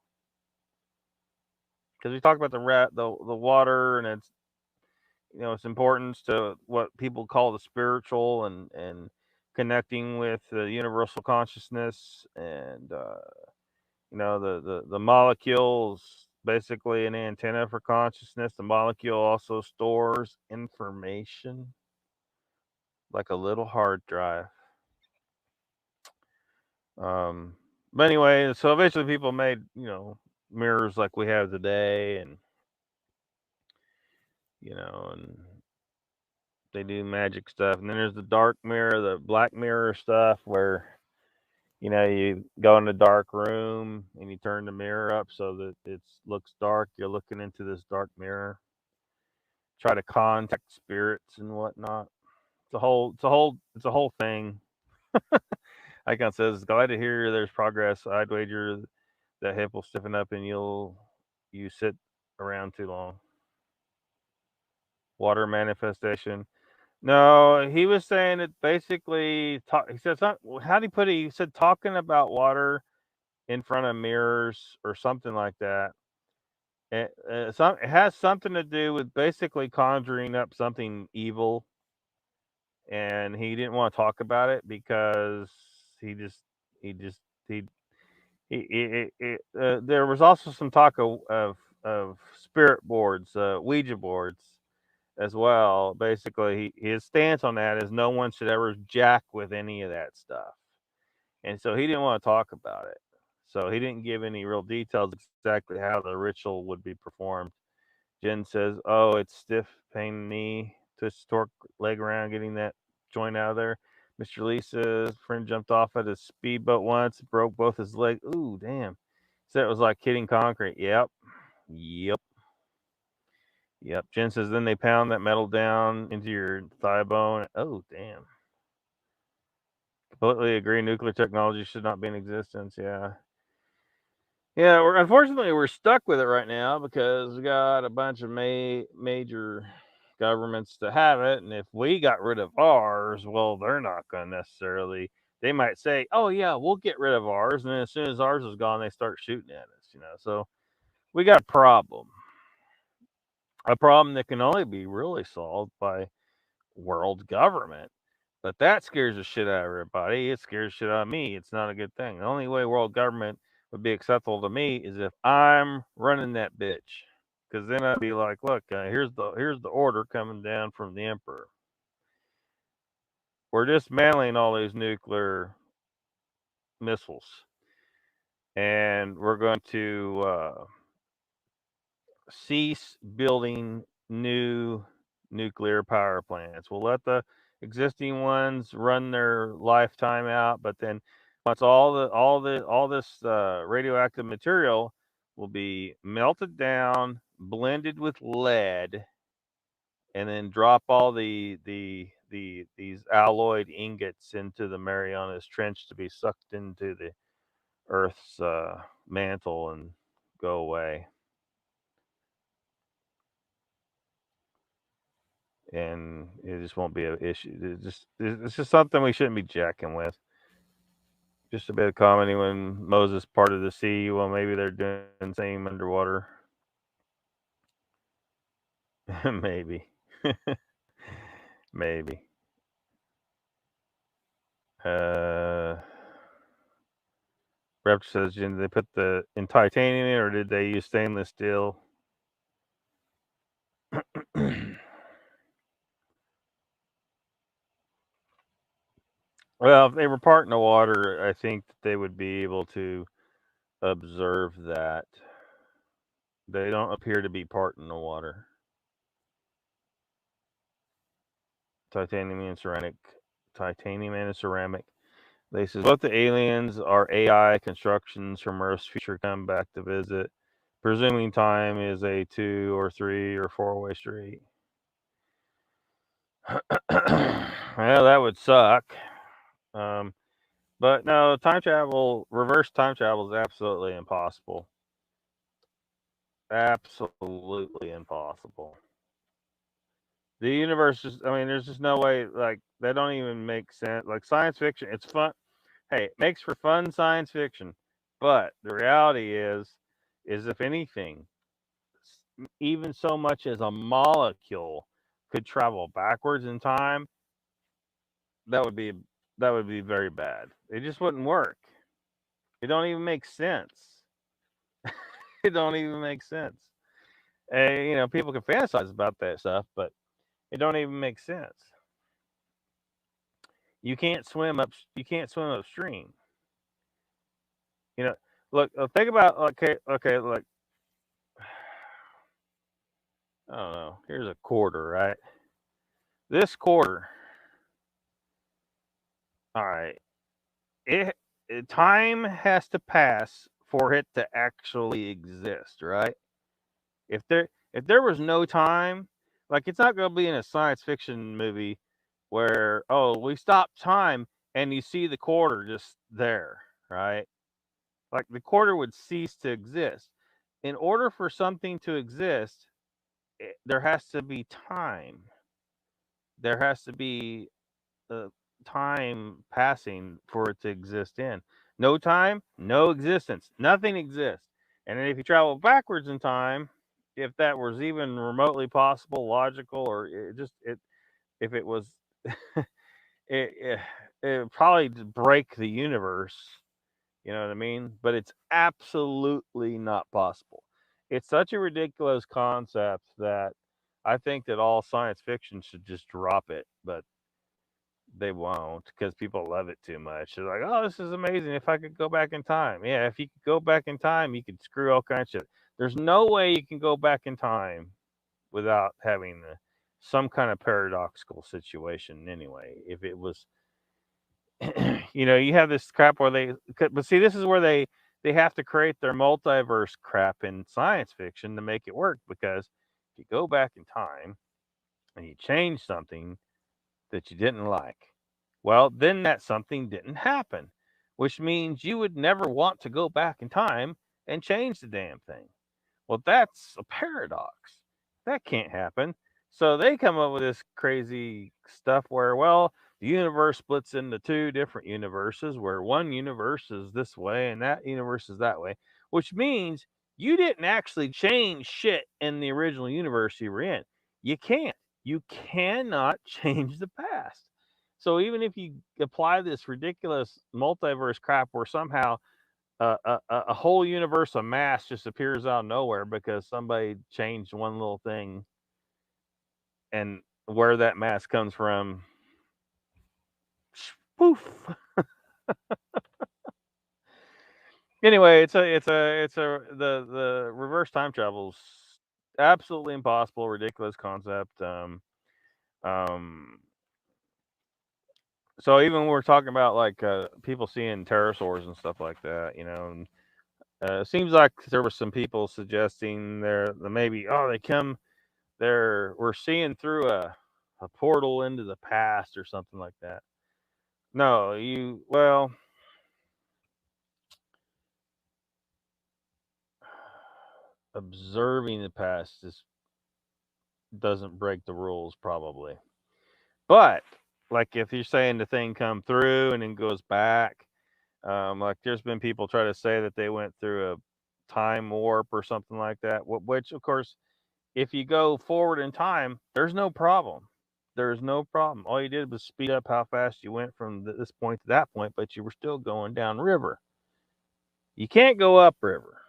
because we talk about the water and its importance to what people call the spiritual and connecting with the universal consciousness and the molecules basically an antenna for consciousness. The molecule also stores information like a little hard drive. But anyway, so eventually people made mirrors like we have today, and and they do magic stuff. And then there's the dark mirror, the black mirror stuff, where you go in a dark room and you turn the mirror up so that it looks dark. You're looking into this dark mirror, try to contact spirits and whatnot. It's a whole thing. Icon says, "Glad to hear there's progress. I'd wager that hip will stiffen up and you sit around too long." Water manifestation. No, he was saying it basically. He said something. How do you put it? He said talking about water in front of mirrors or something like that. It has something to do with basically conjuring up something evil, and he didn't want to talk about it because he just he just he there was also some talk of spirit boards, Ouija boards as well. Basically, his stance on that is no one should ever jack with any of that stuff, and so he didn't want to talk about it. So he didn't give any real details exactly how the ritual would be performed. Jen says, "Oh, it's stiff, pain knee, twist, torque, leg around, getting that joint out of there." Mr. Lee says, "Friend jumped off at a speedboat once, broke both his legs." Ooh, damn. Said it was like hitting concrete. Yep. Yep. Yep. Jen says, "Then they pound that metal down into your thigh bone." Oh, damn. Completely agree. Nuclear technology should not be in existence. Yeah. Yeah, unfortunately we're stuck with it right now because we got a bunch of major governments to have it, and if we got rid of ours, well, they're not going to necessarily. They might say, "Oh yeah, we'll get rid of ours," and then as soon as ours is gone, they start shooting at us. So we got a problem that can only be really solved by world government. But that scares the shit out of everybody. It scares the shit out of me. It's not a good thing. The only way world government would be acceptable to me is if I'm running that bitch, because then I'd be like, "Look, here's the order coming down from the emperor. We're dismantling all these nuclear missiles, and we're going to cease building new nuclear power plants. We'll let the existing ones run their lifetime out, but then once all this radioactive material will be melted down, blended with lead, and then drop all these alloyed ingots into the Marianas Trench to be sucked into Earth's mantle and go away. And it just won't be an issue. It's just something we shouldn't be jacking with. Just a bit of comedy when Moses parted the sea. Well, maybe they're doing the same underwater. Maybe. Maybe. Raptor says, did they put the in titanium in, or did they use stainless steel? Well, if they were part in the water, I think that they would be able to observe that. They don't appear to be part in the water. Titanium and ceramic. Titanium and ceramic. They says both the aliens are AI constructions from Earth's future come back to visit. Presuming time is a 2 or 3 or 4-way street. Well, that would suck. But no, reverse time travel is absolutely impossible. Absolutely impossible. The universe is, there's just no way, like, that don't even make sense. Like, science fiction, it's fun. Hey, it makes for fun science fiction. But the reality is if anything, even so much as a molecule could travel backwards in time, that would be very bad. It just wouldn't work. It don't even make sense. It don't even make sense. People can fantasize about that stuff, but it don't even make sense. You can't swim upstream. Look, think about okay, look. I don't know. Here's a quarter, right? This quarter. All right. Time has to pass for it to actually exist, right? If there was no time, like, it's not going to be in a science fiction movie where, oh, we stop time and you see the quarter just there, right? Like, the quarter would cease to exist. In order for something to exist, there has to be time. There has to be time passing for it to exist in. No time, no existence. Nothing exists. And then if you travel backwards in time, if that was even remotely possible, logical, or if it was, it would probably break the universe. You know what I mean? But it's absolutely not possible. It's such a ridiculous concept that I think that all science fiction should just drop it. But they won't, because people love it too much. They're like, "Oh, this is amazing! If I could go back in time, yeah, if you could go back in time, you could screw all kinds of shit." There's no way you can go back in time without having some kind of paradoxical situation. Anyway, if it was, you have this crap where but see, this is where they have to create their multiverse crap in science fiction to make it work. Because if you go back in time and you change something that you didn't like, well, then that something didn't happen, which means you would never want to go back in time and change the damn thing. Well, that's a paradox. That can't happen. So they come up with this crazy stuff where, well, the universe splits into two different universes, where one universe is this way and that universe is that way, which means you didn't actually change shit in the original universe you were in. You can't. You cannot change the past. So even if you apply this ridiculous multiverse crap where somehow a whole universe of mass just appears out of nowhere because somebody changed one little thing, and where that mass comes from, poof. Anyway, the reverse time travel's absolutely impossible, ridiculous concept. Um, so even when we're talking about, like, people seeing pterosaurs and stuff like that, it seems like there were some people suggesting that maybe, oh, we're seeing through a portal into the past or something like that. No, well, observing the past doesn't break the rules, probably. But like if you're saying the thing come through and then goes back, like there's been people try to say that they went through a time warp or something like that. Which of course, if you go forward in time, there's no problem. There's no problem. All you did was speed up how fast you went from this point to that point, but you were still going down river. You can't go up river.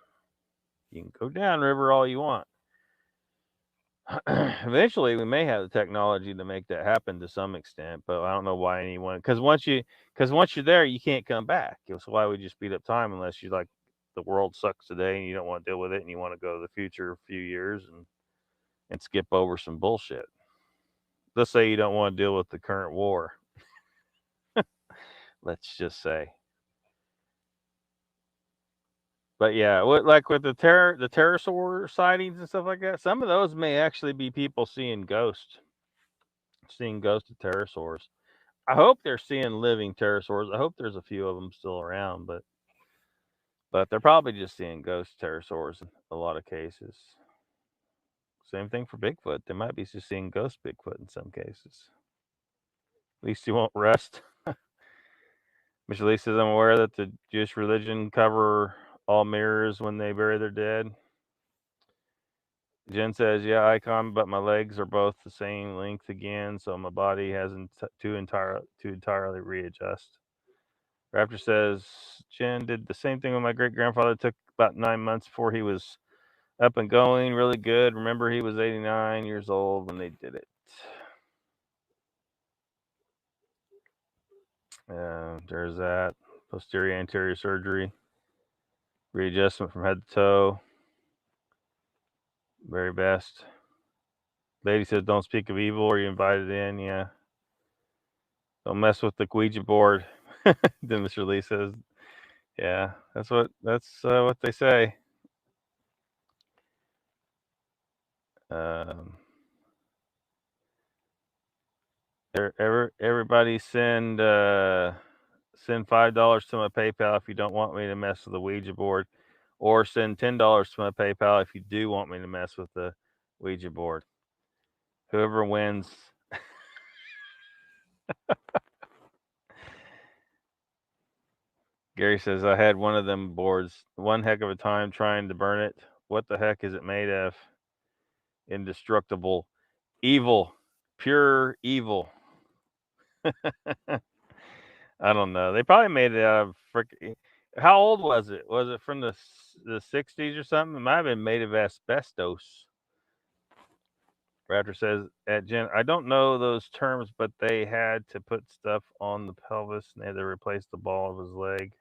You can go down river all you want. Eventually, we may have the technology to make that happen to some extent, but I don't know why anyone. Because once you're there, you can't come back. So why would you speed up time unless you like the world sucks today and you don't want to deal with it and you want to go to the future a few years and skip over some bullshit. Let's say you don't want to deal with the current war. Let's just say. But yeah, like with the pterosaur sightings and stuff like that, some of those may actually be people seeing ghosts of pterosaurs. I hope they're seeing living pterosaurs. I hope there's a few of them still around, but they're probably just seeing ghost pterosaurs in a lot of cases. Same thing for Bigfoot. They might be just seeing ghost Bigfoot in some cases. At least he won't rest. Mr. Lee says, I'm aware that the Jewish religion cover all mirrors when they bury their dead. Jen says, yeah, icon, but my legs are both the same length again, so my body hasn't to entirely readjust. Raptor says, Jen did the same thing with my great grandfather. It took about 9 months before he was up and going, really good. Remember, he was 89 years old when they did it. There's that. Posterior anterior surgery. Readjustment from head to toe. Very best. Lady says, don't speak of evil or you invited in. Yeah. Don't mess with the Ouija board. Then Mr. Lee says, yeah, that's what they say. Everybody send $5 to my PayPal if you don't want me to mess with the Ouija board, or send $10 to my PayPal if you do want me to mess with the Ouija board. Whoever wins. Gary says, I had one of them boards. One heck of a time trying to burn it. What the heck is it made of? Indestructible. Evil. Pure evil. I don't know. They probably made it out of freaking. How old was it? Was it from the 60s or something? It might have been made of asbestos. Raptor says, at Jen, I don't know those terms, but they had to put stuff on the pelvis and they had to replace the ball of his leg.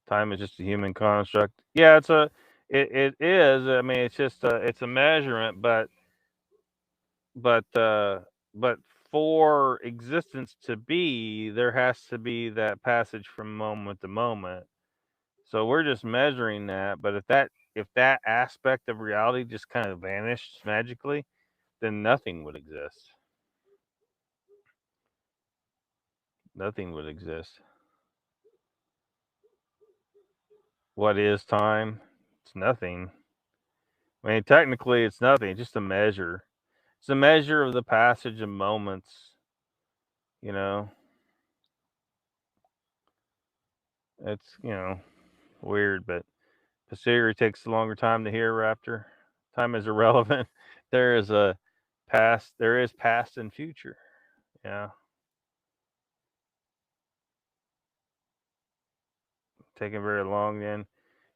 Time is just a human construct. Yeah, it is. I mean, it's just it's a measurement, but for existence to be, there has to be that passage from moment to moment. So we're just measuring that. But if that aspect of reality just kind of vanished magically, then nothing would exist. Nothing would exist. What is time? It's nothing. I mean, technically, it's nothing. It's just a measure. It's a measure of the passage of moments. You know, it's weird, but Pasiri takes a longer time to hear. Raptor, time is irrelevant. There is past and future. Yeah, taking very long. Then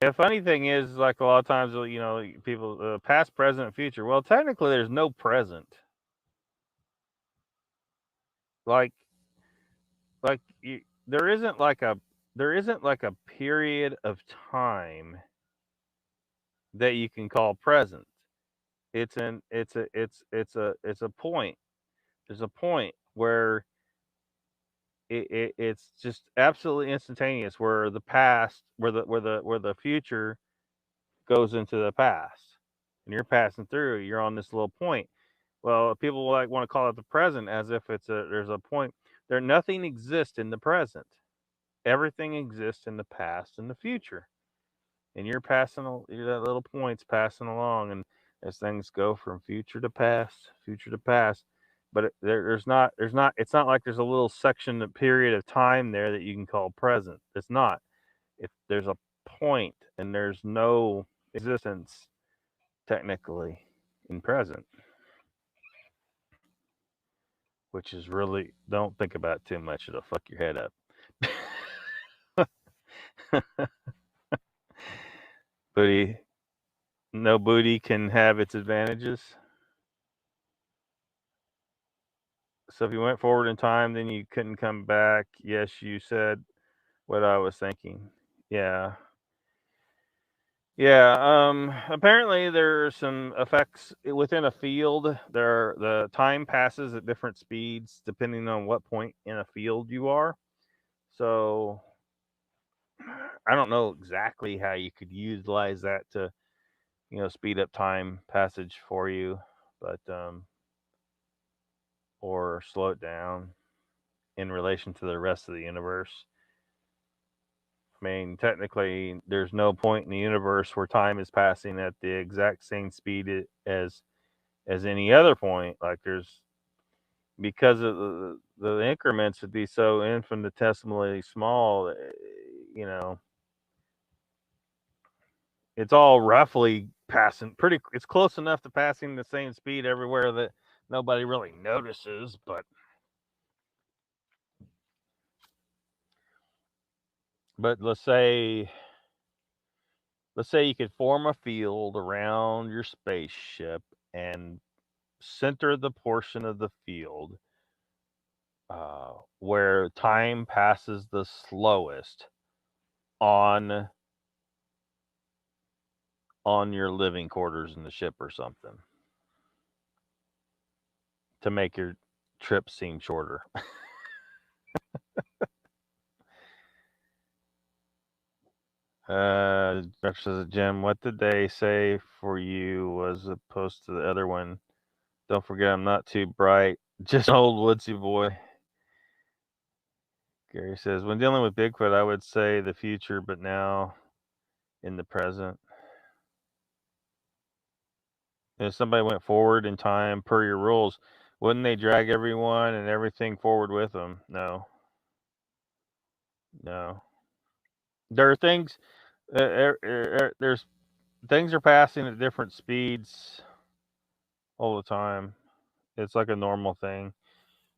the funny thing is, like a lot of times, people past, present, future. Well, technically, there's no present. Like there isn't like a period of time that you can call present. It's a point. There's a point where it's just absolutely instantaneous, where the past, where the future goes into the past, and you're passing through. You're on this little point. Well, people want to call it the present as if there's a point. Nothing exists in the present. Everything exists in the past and the future. and you're passing that little point's passing along, and as things go from future to past, but there's not it's not like there's a little section, a period of time there that you can call present. It's not. If there's a point and there's no existence technically in present, which is really, don't think about it too much, it'll fuck your head up. Booty, no booty can have its advantages. So if you went forward in time, then you couldn't come back. Yes, you said what I was thinking. Yeah. Yeah. Apparently there are some effects within a field. The time passes at different speeds depending on what point in a field you are. So I don't know exactly how you could utilize that to, speed up time passage for you, but or slow it down in relation to the rest of the universe. I mean, technically, there's no point in the universe where time is passing at the exact same speed as any other point. Like there's, because of the increments would be so infinitesimally small, you know, it's all roughly passing pretty. It's close enough to passing the same speed everywhere that nobody really notices, but let's say you could form a field around your spaceship and center the portion of the field where time passes the slowest on your living quarters in the ship or something, to make your trip seem shorter. Says, Jim, what did they say for you as opposed to the other one? Don't forget, I'm not too bright, just an old woodsy boy. Gary says, when dealing with Bigfoot, I would say the future, but now in the present. If somebody went forward in time per your rules, wouldn't they drag everyone and everything forward with them? No. There are things. There's things are passing at different speeds all the time. It's like a normal thing.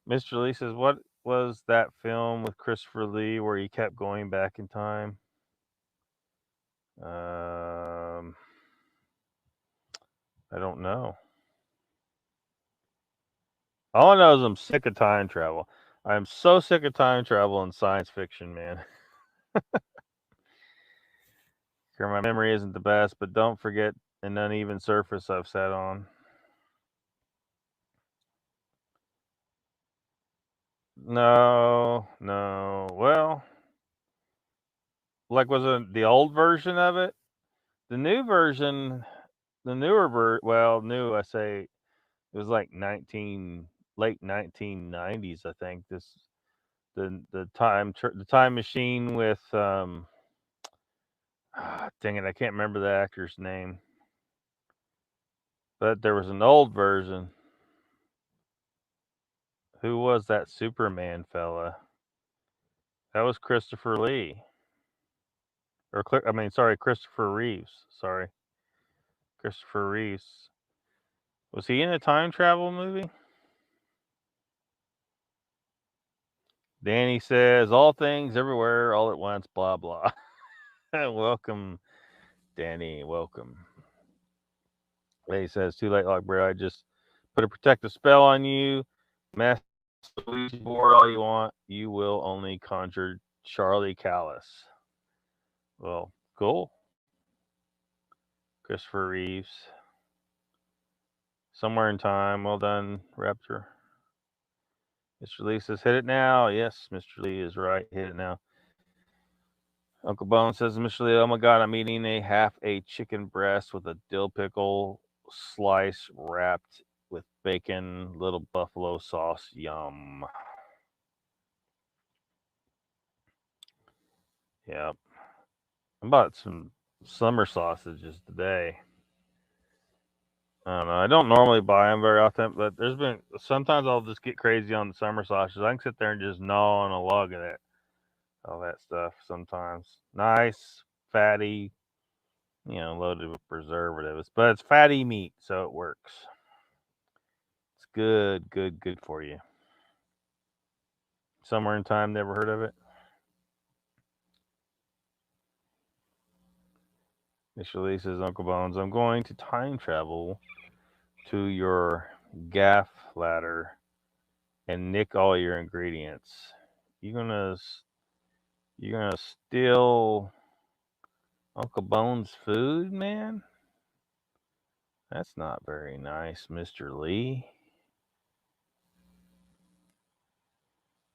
Mr. Lee says, "What was that film with Christopher Lee where he kept going back in time?" I don't know. All I know is I'm sick of time travel. I'm so sick of time travel in science fiction, man. My memory isn't the best, but don't forget an uneven surface I've sat on. No. Well, like, was it the old version of it? The new version, the newer new, I say, it was like late 1990s, I think. The time machine with dang it, I can't remember the actor's name. But there was an old version. Who was that Superman fella? That was Christopher Lee. Christopher Reeves. Sorry. Christopher Reeves. Was he in a time travel movie? Danny says, all things everywhere, all at once, blah, blah. Welcome, Danny. Welcome. He says, too late, Lockbeard. I just put a protective spell on you. Master Luigi board all you want. You will only conjure Charlie Callis. Well, cool. Christopher Reeves. Somewhere in time. Well done, Raptor. Mr. Lee says, hit it now. Yes, Mr. Lee is right. Hit it now. Uncle Bone says, Mr. Lee, oh my God, I'm eating half a chicken breast with a dill pickle slice wrapped with bacon, little buffalo sauce. Yum. Yep. I bought some summer sausages today. I don't know. I don't normally buy them very often, but there's been sometimes I'll just get crazy on the summer sausages. I can sit there and just gnaw on a log of that, all that stuff. Sometimes nice, fatty, loaded with preservatives, but it's fatty meat, so it works. It's good, good, good for you. Somewhere in Time, never heard of it? Mr. Lee says, Uncle Bones, I'm going to time travel to your gaff ladder and nick all your ingredients. You're gonna steal Uncle Bones' food, man? That's not very nice, Mr. Lee.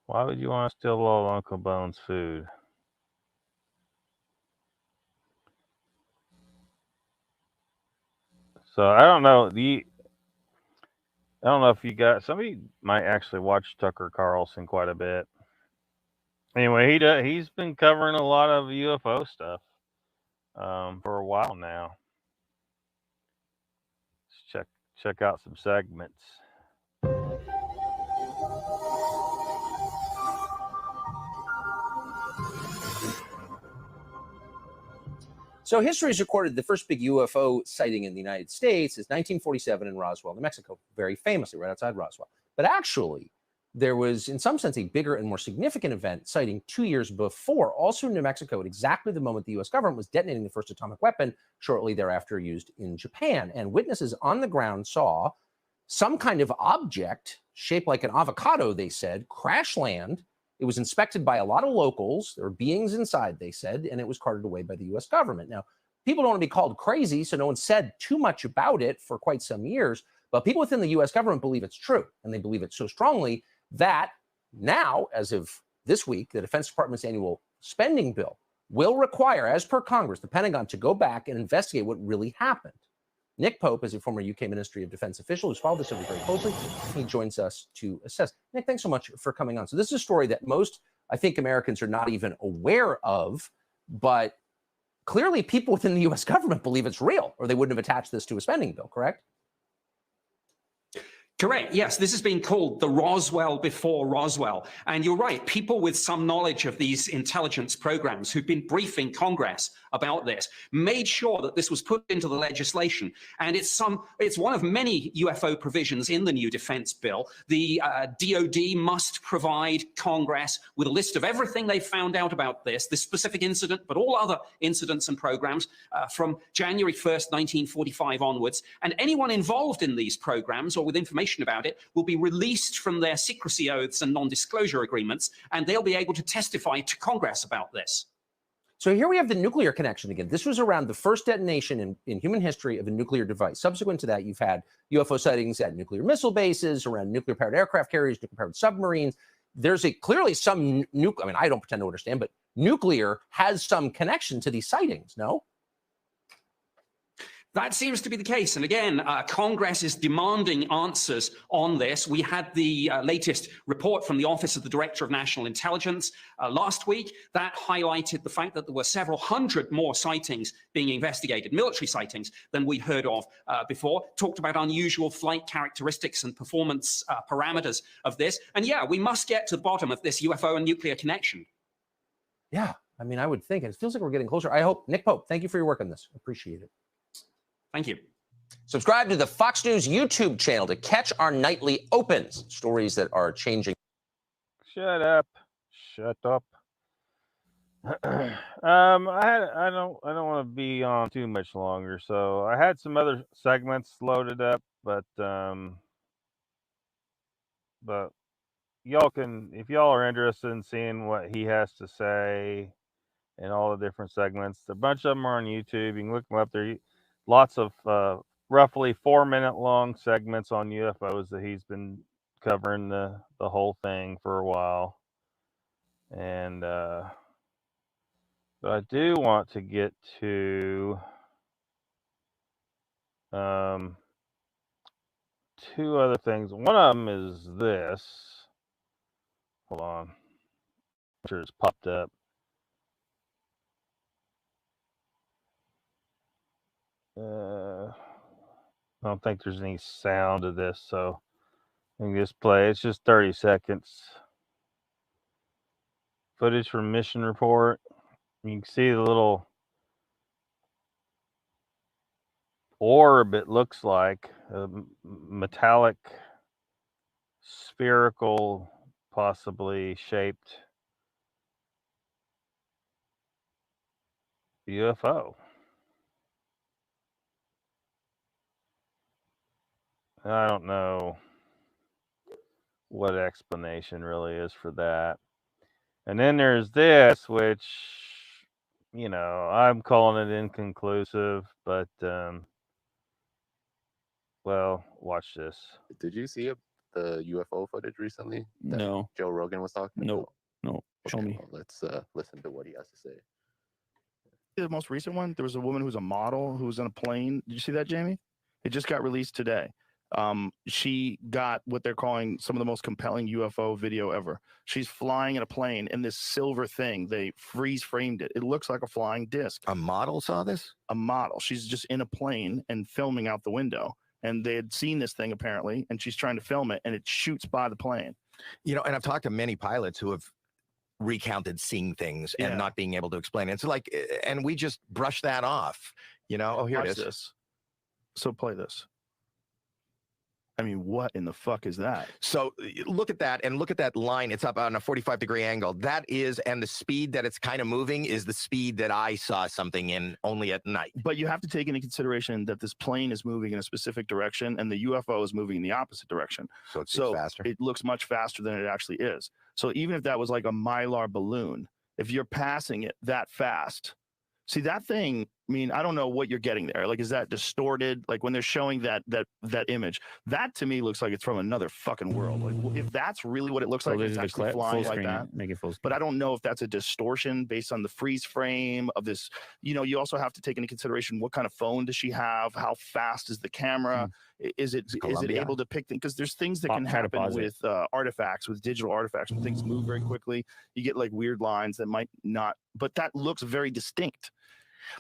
Why would you want to steal all Uncle Bones' food? So I don't know. I don't know if you got somebody might actually watch Tucker Carlson quite a bit. Anyway, he's been covering a lot of UFO stuff for a while now. Let's check out some segments. So history has recorded the first big UFO sighting in the United States is 1947 in Roswell, New Mexico, very famously right outside Roswell. But actually, there was, in some sense, a bigger and more significant event sighting 2 years before, also in New Mexico, at exactly the moment the U.S. government was detonating the first atomic weapon, shortly thereafter used in Japan. And witnesses on the ground saw some kind of object shaped like an avocado, they said, crash land. It was inspected by a lot of locals. There were beings inside, they said, and it was carted away by the U.S. government. Now, people don't want to be called crazy, so no one said too much about it for quite some years. But people within the U.S. government believe it's true, and they believe it so strongly that now, as of this week, the Defense Department's annual spending bill will require, as per Congress, the Pentagon to go back and investigate what really happened. Nick Pope is a former UK Ministry of Defense official who's followed this story very closely. He joins us to assess. Nick, thanks so much for coming on. So this is a story that most, I think, Americans are not even aware of, but clearly people within the U.S. government believe it's real, or they wouldn't have attached this to a spending bill, correct? Correct. Yes, this has been called the Roswell before Roswell. And you're right, people with some knowledge of these intelligence programs who've been briefing Congress about this made sure that this was put into the legislation. And it's one of many UFO provisions in the new defense bill. The DoD must provide Congress with a list of everything they found out about this specific incident, but all other incidents and programs from January 1st, 1945 onwards. And anyone involved in these programs or with information about it will be released from their secrecy oaths and non-disclosure agreements, and they'll be able to testify to Congress about this. So here we have the nuclear connection again. This was around the first detonation in human history of a nuclear device. Subsequent to that, you've had UFO sightings at nuclear missile bases, around nuclear-powered aircraft carriers, nuclear-powered submarines. There's clearly some nuclear, I mean, I don't pretend to understand, but nuclear has some connection to these sightings, no? That seems to be the case. And again, Congress is demanding answers on this. We had the latest report from the Office of the Director of National Intelligence last week that highlighted the fact that there were several hundred more sightings being investigated, military sightings, than we'd heard of before. Talked about unusual flight characteristics and performance parameters of this. And yeah, we must get to the bottom of this UFO and nuclear connection. Yeah, I mean, I would think. It feels like we're getting closer. I hope. Nick Pope, thank you for your work on this. Appreciate it. Thank you. Subscribe to the Fox News YouTube channel to catch our nightly opens, stories that are changing. Shut up. Shut up. I don't want to be on too much longer, so I had some other segments loaded up, but y'all can, if y'all are interested in seeing what he has to say and all the different segments, a bunch of them are on YouTube. You can look them up there. Lots of roughly 4-minute long segments on UFOs that he's been covering the whole thing for a while. And but I do want to get to two other things. One of them is this. Hold on. I'm sure it's popped up. I don't think there's any sound of this, so I can just play. It's just 30 seconds. Footage from mission report. You can see the little orb, it looks like a metallic, spherical, possibly shaped UFO. I don't know what explanation really is for that. And then there's this, which, you know, I'm calling it inconclusive, but, well, watch this. Did you see the UFO footage recently that No. Joe Rogan was talking No. about? No. Show Okay, me. well, let's listen to what he has to say. The most recent one, there was a woman who's a model who was on a plane. Did you see that, Jamie? It just got released today. She got what they're calling some of the most compelling UFO video ever. She's flying in a plane in this silver thing. They freeze framed it. It looks like a flying disc. A model saw this? A model. She's just in a plane and filming out the window. And they had seen this thing apparently, and she's trying to film it, and it shoots by the plane. You know, and I've talked to many pilots who have recounted seeing things and not being able to explain it. It's like, and we just brush that off, you know. Oh, here Watch it is. this. So play this. I mean, what in the fuck is that? So look at that, and look at that line. It's up on a 45-degree angle. That is, and the speed that it's kind of moving is the speed that I saw something in only at night. But you have to take into consideration that this plane is moving in a specific direction and the UFO is moving in the opposite direction. So it's faster. It looks much faster than it actually is. So even if that was like a Mylar balloon, if you're passing it that fast, see that thing, I mean, I don't know what you're getting there. Like, is that distorted? Like when they're showing that image, that to me looks like it's from another fucking world. Like if that's really what it looks like, it's actually flying like that. Make it full screen. But I don't know if that's a distortion based on the freeze frame of this. You know, you also have to take into consideration what kind of phone does she have? How fast is the camera? Is it able to pick things? Because there's things that can happen with artifacts, with digital artifacts, when things move very quickly. You get like weird lines that might not, but that looks very distinct.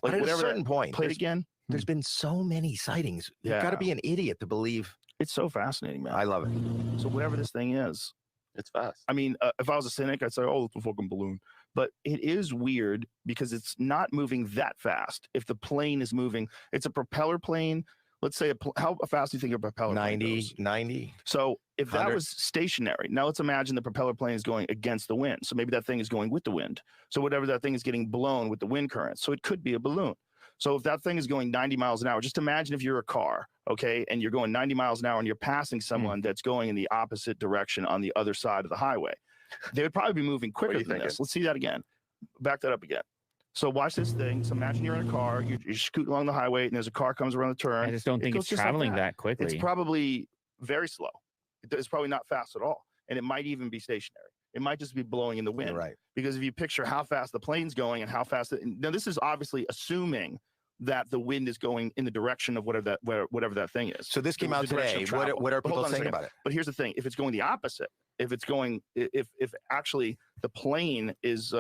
Like but at a certain point, play it again. There's been so many sightings. You've got to be an idiot to believe. It's so fascinating, man. I love it. So whatever this thing is, it's fast. I mean, if I was a cynic, I'd say, oh, it's a fucking balloon. But it is weird because it's not moving that fast. If the plane is moving, it's a propeller plane. Let's say, how fast do you think a propeller plane goes? 90. So if that was stationary, now let's imagine the propeller plane is going against the wind. So maybe that thing is going with the wind. So whatever that thing is getting blown with the wind current. So it could be a balloon. So if that thing is going 90 miles an hour, just imagine if you're a car, okay, and you're going 90 miles an hour and you're passing someone that's going in the opposite direction on the other side of the highway. They would probably be moving quicker than this. Let's see that again. Back that up again. So watch this thing. So imagine you're in a car, you're scooting along the highway, and there's a car comes around the turn. I just don't think it's traveling that quickly. It's probably very slow. It's probably not fast at all. And it might even be stationary. It might just be blowing in the wind. Right. Because if you picture how fast the plane's going and how fast now this is obviously assuming that the wind is going in the direction of whatever that thing is. So this came out today. What are people saying about it? But here's the thing: if it's going the opposite, if actually the plane is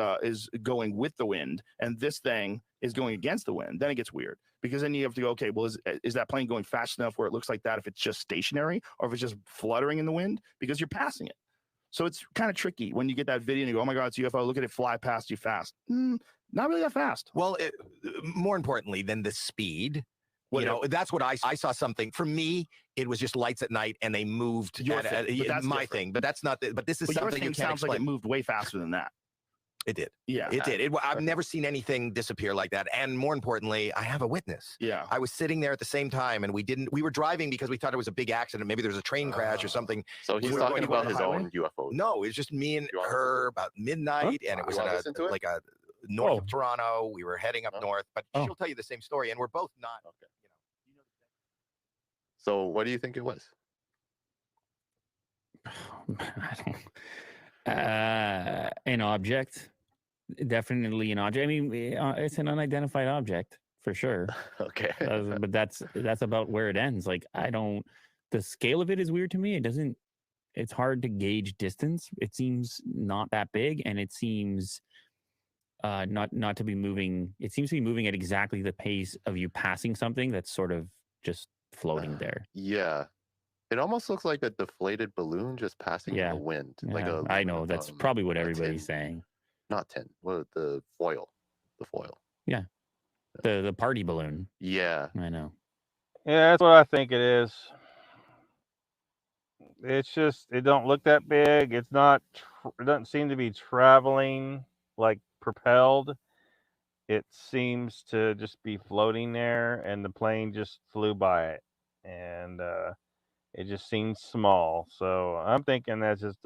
going with the wind and this thing is going against the wind, then it gets weird. Because then you have to go, okay, well, is that plane going fast enough where it looks like that if it's just stationary, or if it's just fluttering in the wind because you're passing it? So it's kind of tricky when you get that video and you go, oh my God, it's a UFO. Look at it fly past you fast. Not really that fast. Well, more importantly than the speed, you know, that's what I saw something. For me, it was just lights at night and they moved at my thing. But that's not, but this is something you can't sounds explain. like it moved way faster than that. It did. Yeah. It did. I've never seen anything disappear like that. And more importantly, I have a witness. Yeah. I was sitting there at the same time and we were driving because we thought it was a big accident. Maybe there was a train crash or something. So he's talking about his own UFO. No, it was just me and her about midnight. And it was like a north of Toronto. We were heading up north, but she'll tell you the same story. And we're both not, you know. So what do you think it was? An object, definitely an object. I mean, it's an unidentified object for sure. Okay. But that's about where it ends. Like, the scale of it is weird to me. It's hard to gauge distance. It seems not that big, and it seems not to be moving. It seems to be moving at exactly the pace of you passing something that's sort of just floating there. Yeah. It almost looks like a deflated balloon just passing in the wind. Like Yeah, a I know that's probably what everybody's saying. Not tin. What the foil? The foil. Yeah, the party balloon. Yeah, I know. Yeah, that's what I think it is. It's just it don't look that big. It's not. It doesn't seem to be traveling like propelled. It seems to just be floating there, and the plane just flew by it, and it just seems small. So I'm thinking that's just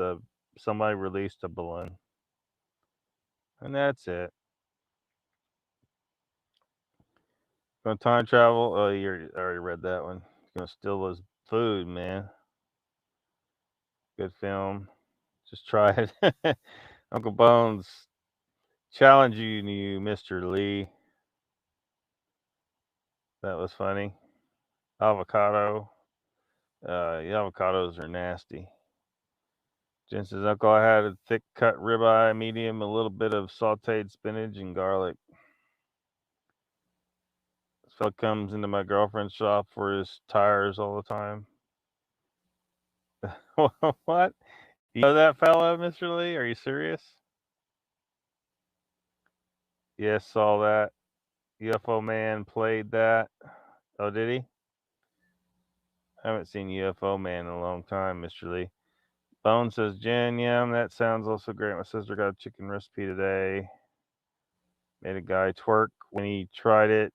somebody released a balloon, and that's it. Gonna time travel? Oh, you already read that one. Gonna steal his food, man. Good film. Just try it. Uncle Bones challenging you, Mr. Lee. That was funny. Avocado. The avocados are nasty. Jen says, Uncle, I had a thick cut ribeye, medium, a little bit of sauteed spinach and garlic. This fella comes into my girlfriend's shop for his tires all the time. What? You know that fella, Mr. Lee? Are you serious? Yes, saw that. UFO Man played that. Oh, did he? I haven't seen UFO Man in a long time, Mr. Lee. Bone says, Jen, yum, that sounds also great. My sister got a chicken recipe today. Made a guy twerk when he tried it.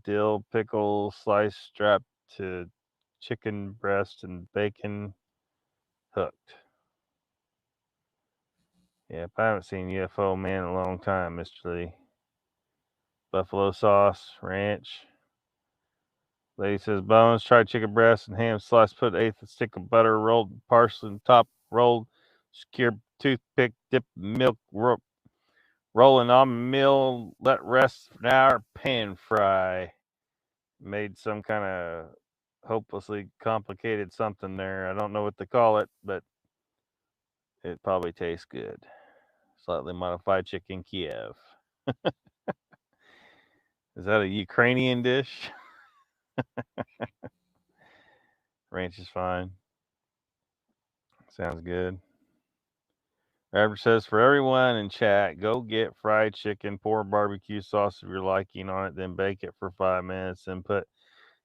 Dill, pickle, slice strapped to chicken breast and bacon hooked. Yep, I haven't seen UFO Man in a long time, Mr. Lee. Buffalo sauce, ranch. Lady says, Bones, tried chicken breast and ham slice, put an eighth of stick of butter, rolled parsley on top, rolled, skewered toothpick, dip milk, roll in almond meal, let rest for an hour, pan fry. Made some kind of hopelessly complicated something there. I don't know what to call it, but it probably tastes good. Slightly modified chicken Kiev. Is that a Ukrainian dish? Ranch is fine. Sounds good. Robert says, for everyone in chat, go get fried chicken, pour barbecue sauce of your liking on it, then bake it for 5 minutes, then put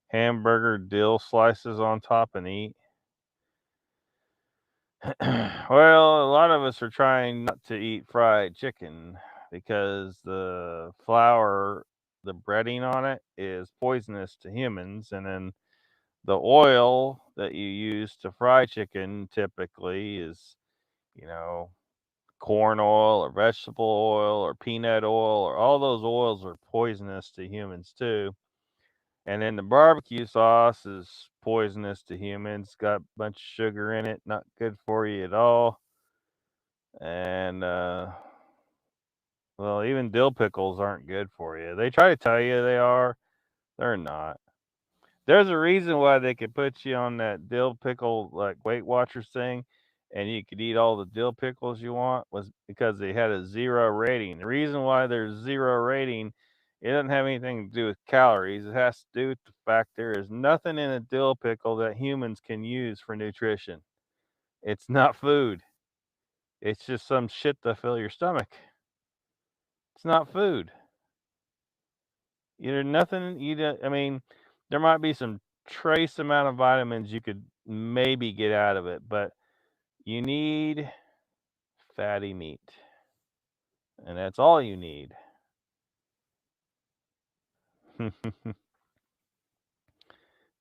hamburger dill slices on top and eat. Well, a lot of us are trying not to eat fried chicken because the flour, the breading on it is poisonous to humans. And then the oil that you use to fry chicken typically is, corn oil or vegetable oil or peanut oil, or all those oils are poisonous to humans too. And then the barbecue sauce is poisonous to humans. Got a bunch of sugar in it, not good for you at all. And well, even dill pickles aren't good for you. They try to tell you they are, they're not. There's a reason why they could put you on that dill pickle like Weight Watchers thing, and you could eat all the dill pickles you want, was because they had a 0 rating. The reason why there's 0 rating, it doesn't have anything to do with calories. It has to do with the fact there is nothing in a dill pickle that humans can use for nutrition. It's not food. It's just some shit to fill your stomach. It's not food. There might be some trace amount of vitamins you could maybe get out of it, but you need fatty meat. And that's all you need.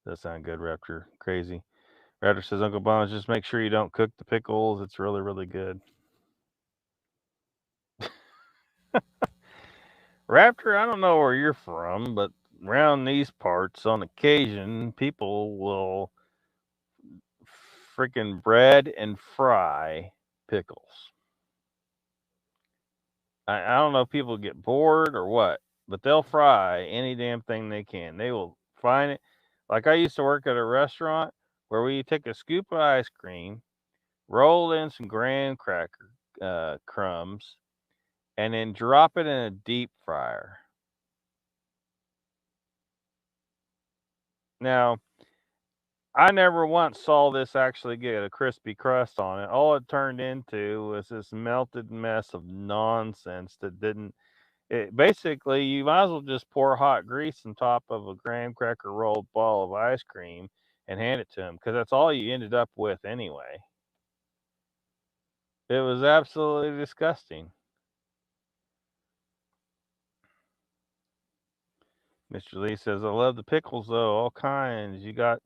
That sound good, Raptor. Crazy. Raptor says, Uncle Bones, just make sure you don't cook the pickles. It's really, really good. Raptor, I don't know where you're from, but around these parts, on occasion, people will freaking bread and fry pickles. I don't know if people get bored or what, but they'll fry any damn thing they can. They will find it. Like I used to work at a restaurant where we take a scoop of ice cream, roll in some graham cracker crumbs, and then drop it in a deep fryer. Now, I never once saw this actually get a crispy crust on it. All it turned into was this melted mess of nonsense that didn't. Basically, you might as well just pour hot grease on top of a graham cracker rolled ball of ice cream and hand it to him, because that's all you ended up with anyway. It was absolutely disgusting. Mr. Lee says, I love the pickles, though, all kinds. You got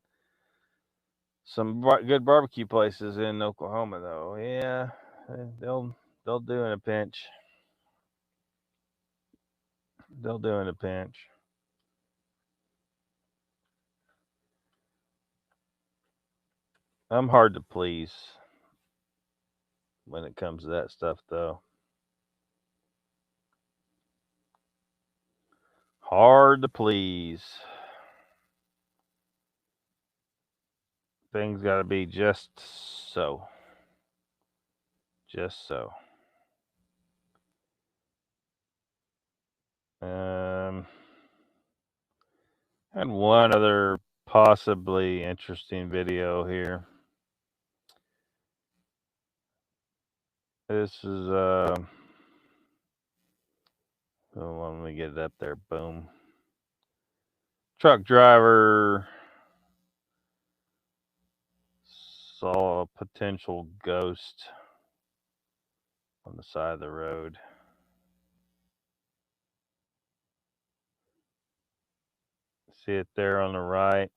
some good barbecue places in Oklahoma, though. Yeah, they'll do in a pinch. They'll do in a pinch. I'm hard to please when it comes to that stuff, though. Hard to please. Things got to be just so. Just so. And one other possibly interesting video here. This is oh, let me get it up there. Boom. Truck driver saw a potential ghost on the side of the road. See it there on the right.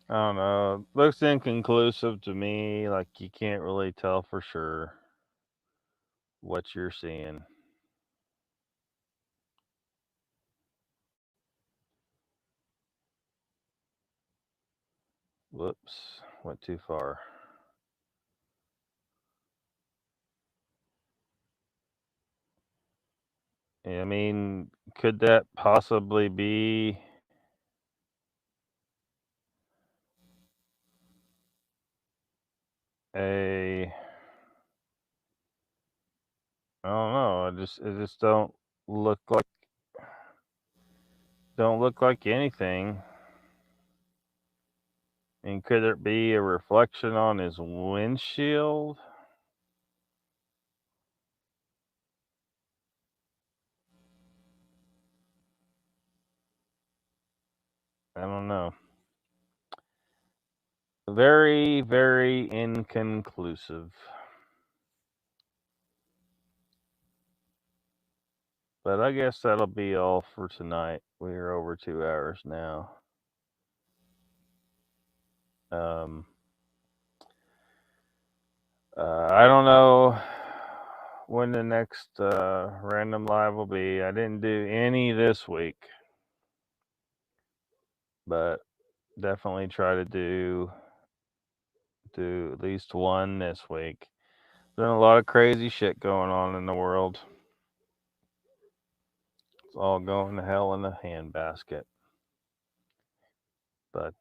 I don't know. Looks inconclusive to me. Like you can't really tell for sure what you're seeing. Whoops. Went too far. I mean, could that possibly be a? I don't know. It just don't look like anything. And could it be a reflection on his windshield? I don't know. Very, very inconclusive. But I guess that'll be all for tonight. We're over 2 hours now. I don't know when the next random live will be. I didn't do any this week, but definitely try to do at least one this week. There's been a lot of crazy shit going on in the world. It's all going to hell in a handbasket. But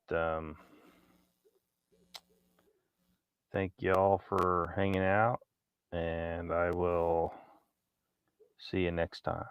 thank y'all for hanging out, and I will see you next time.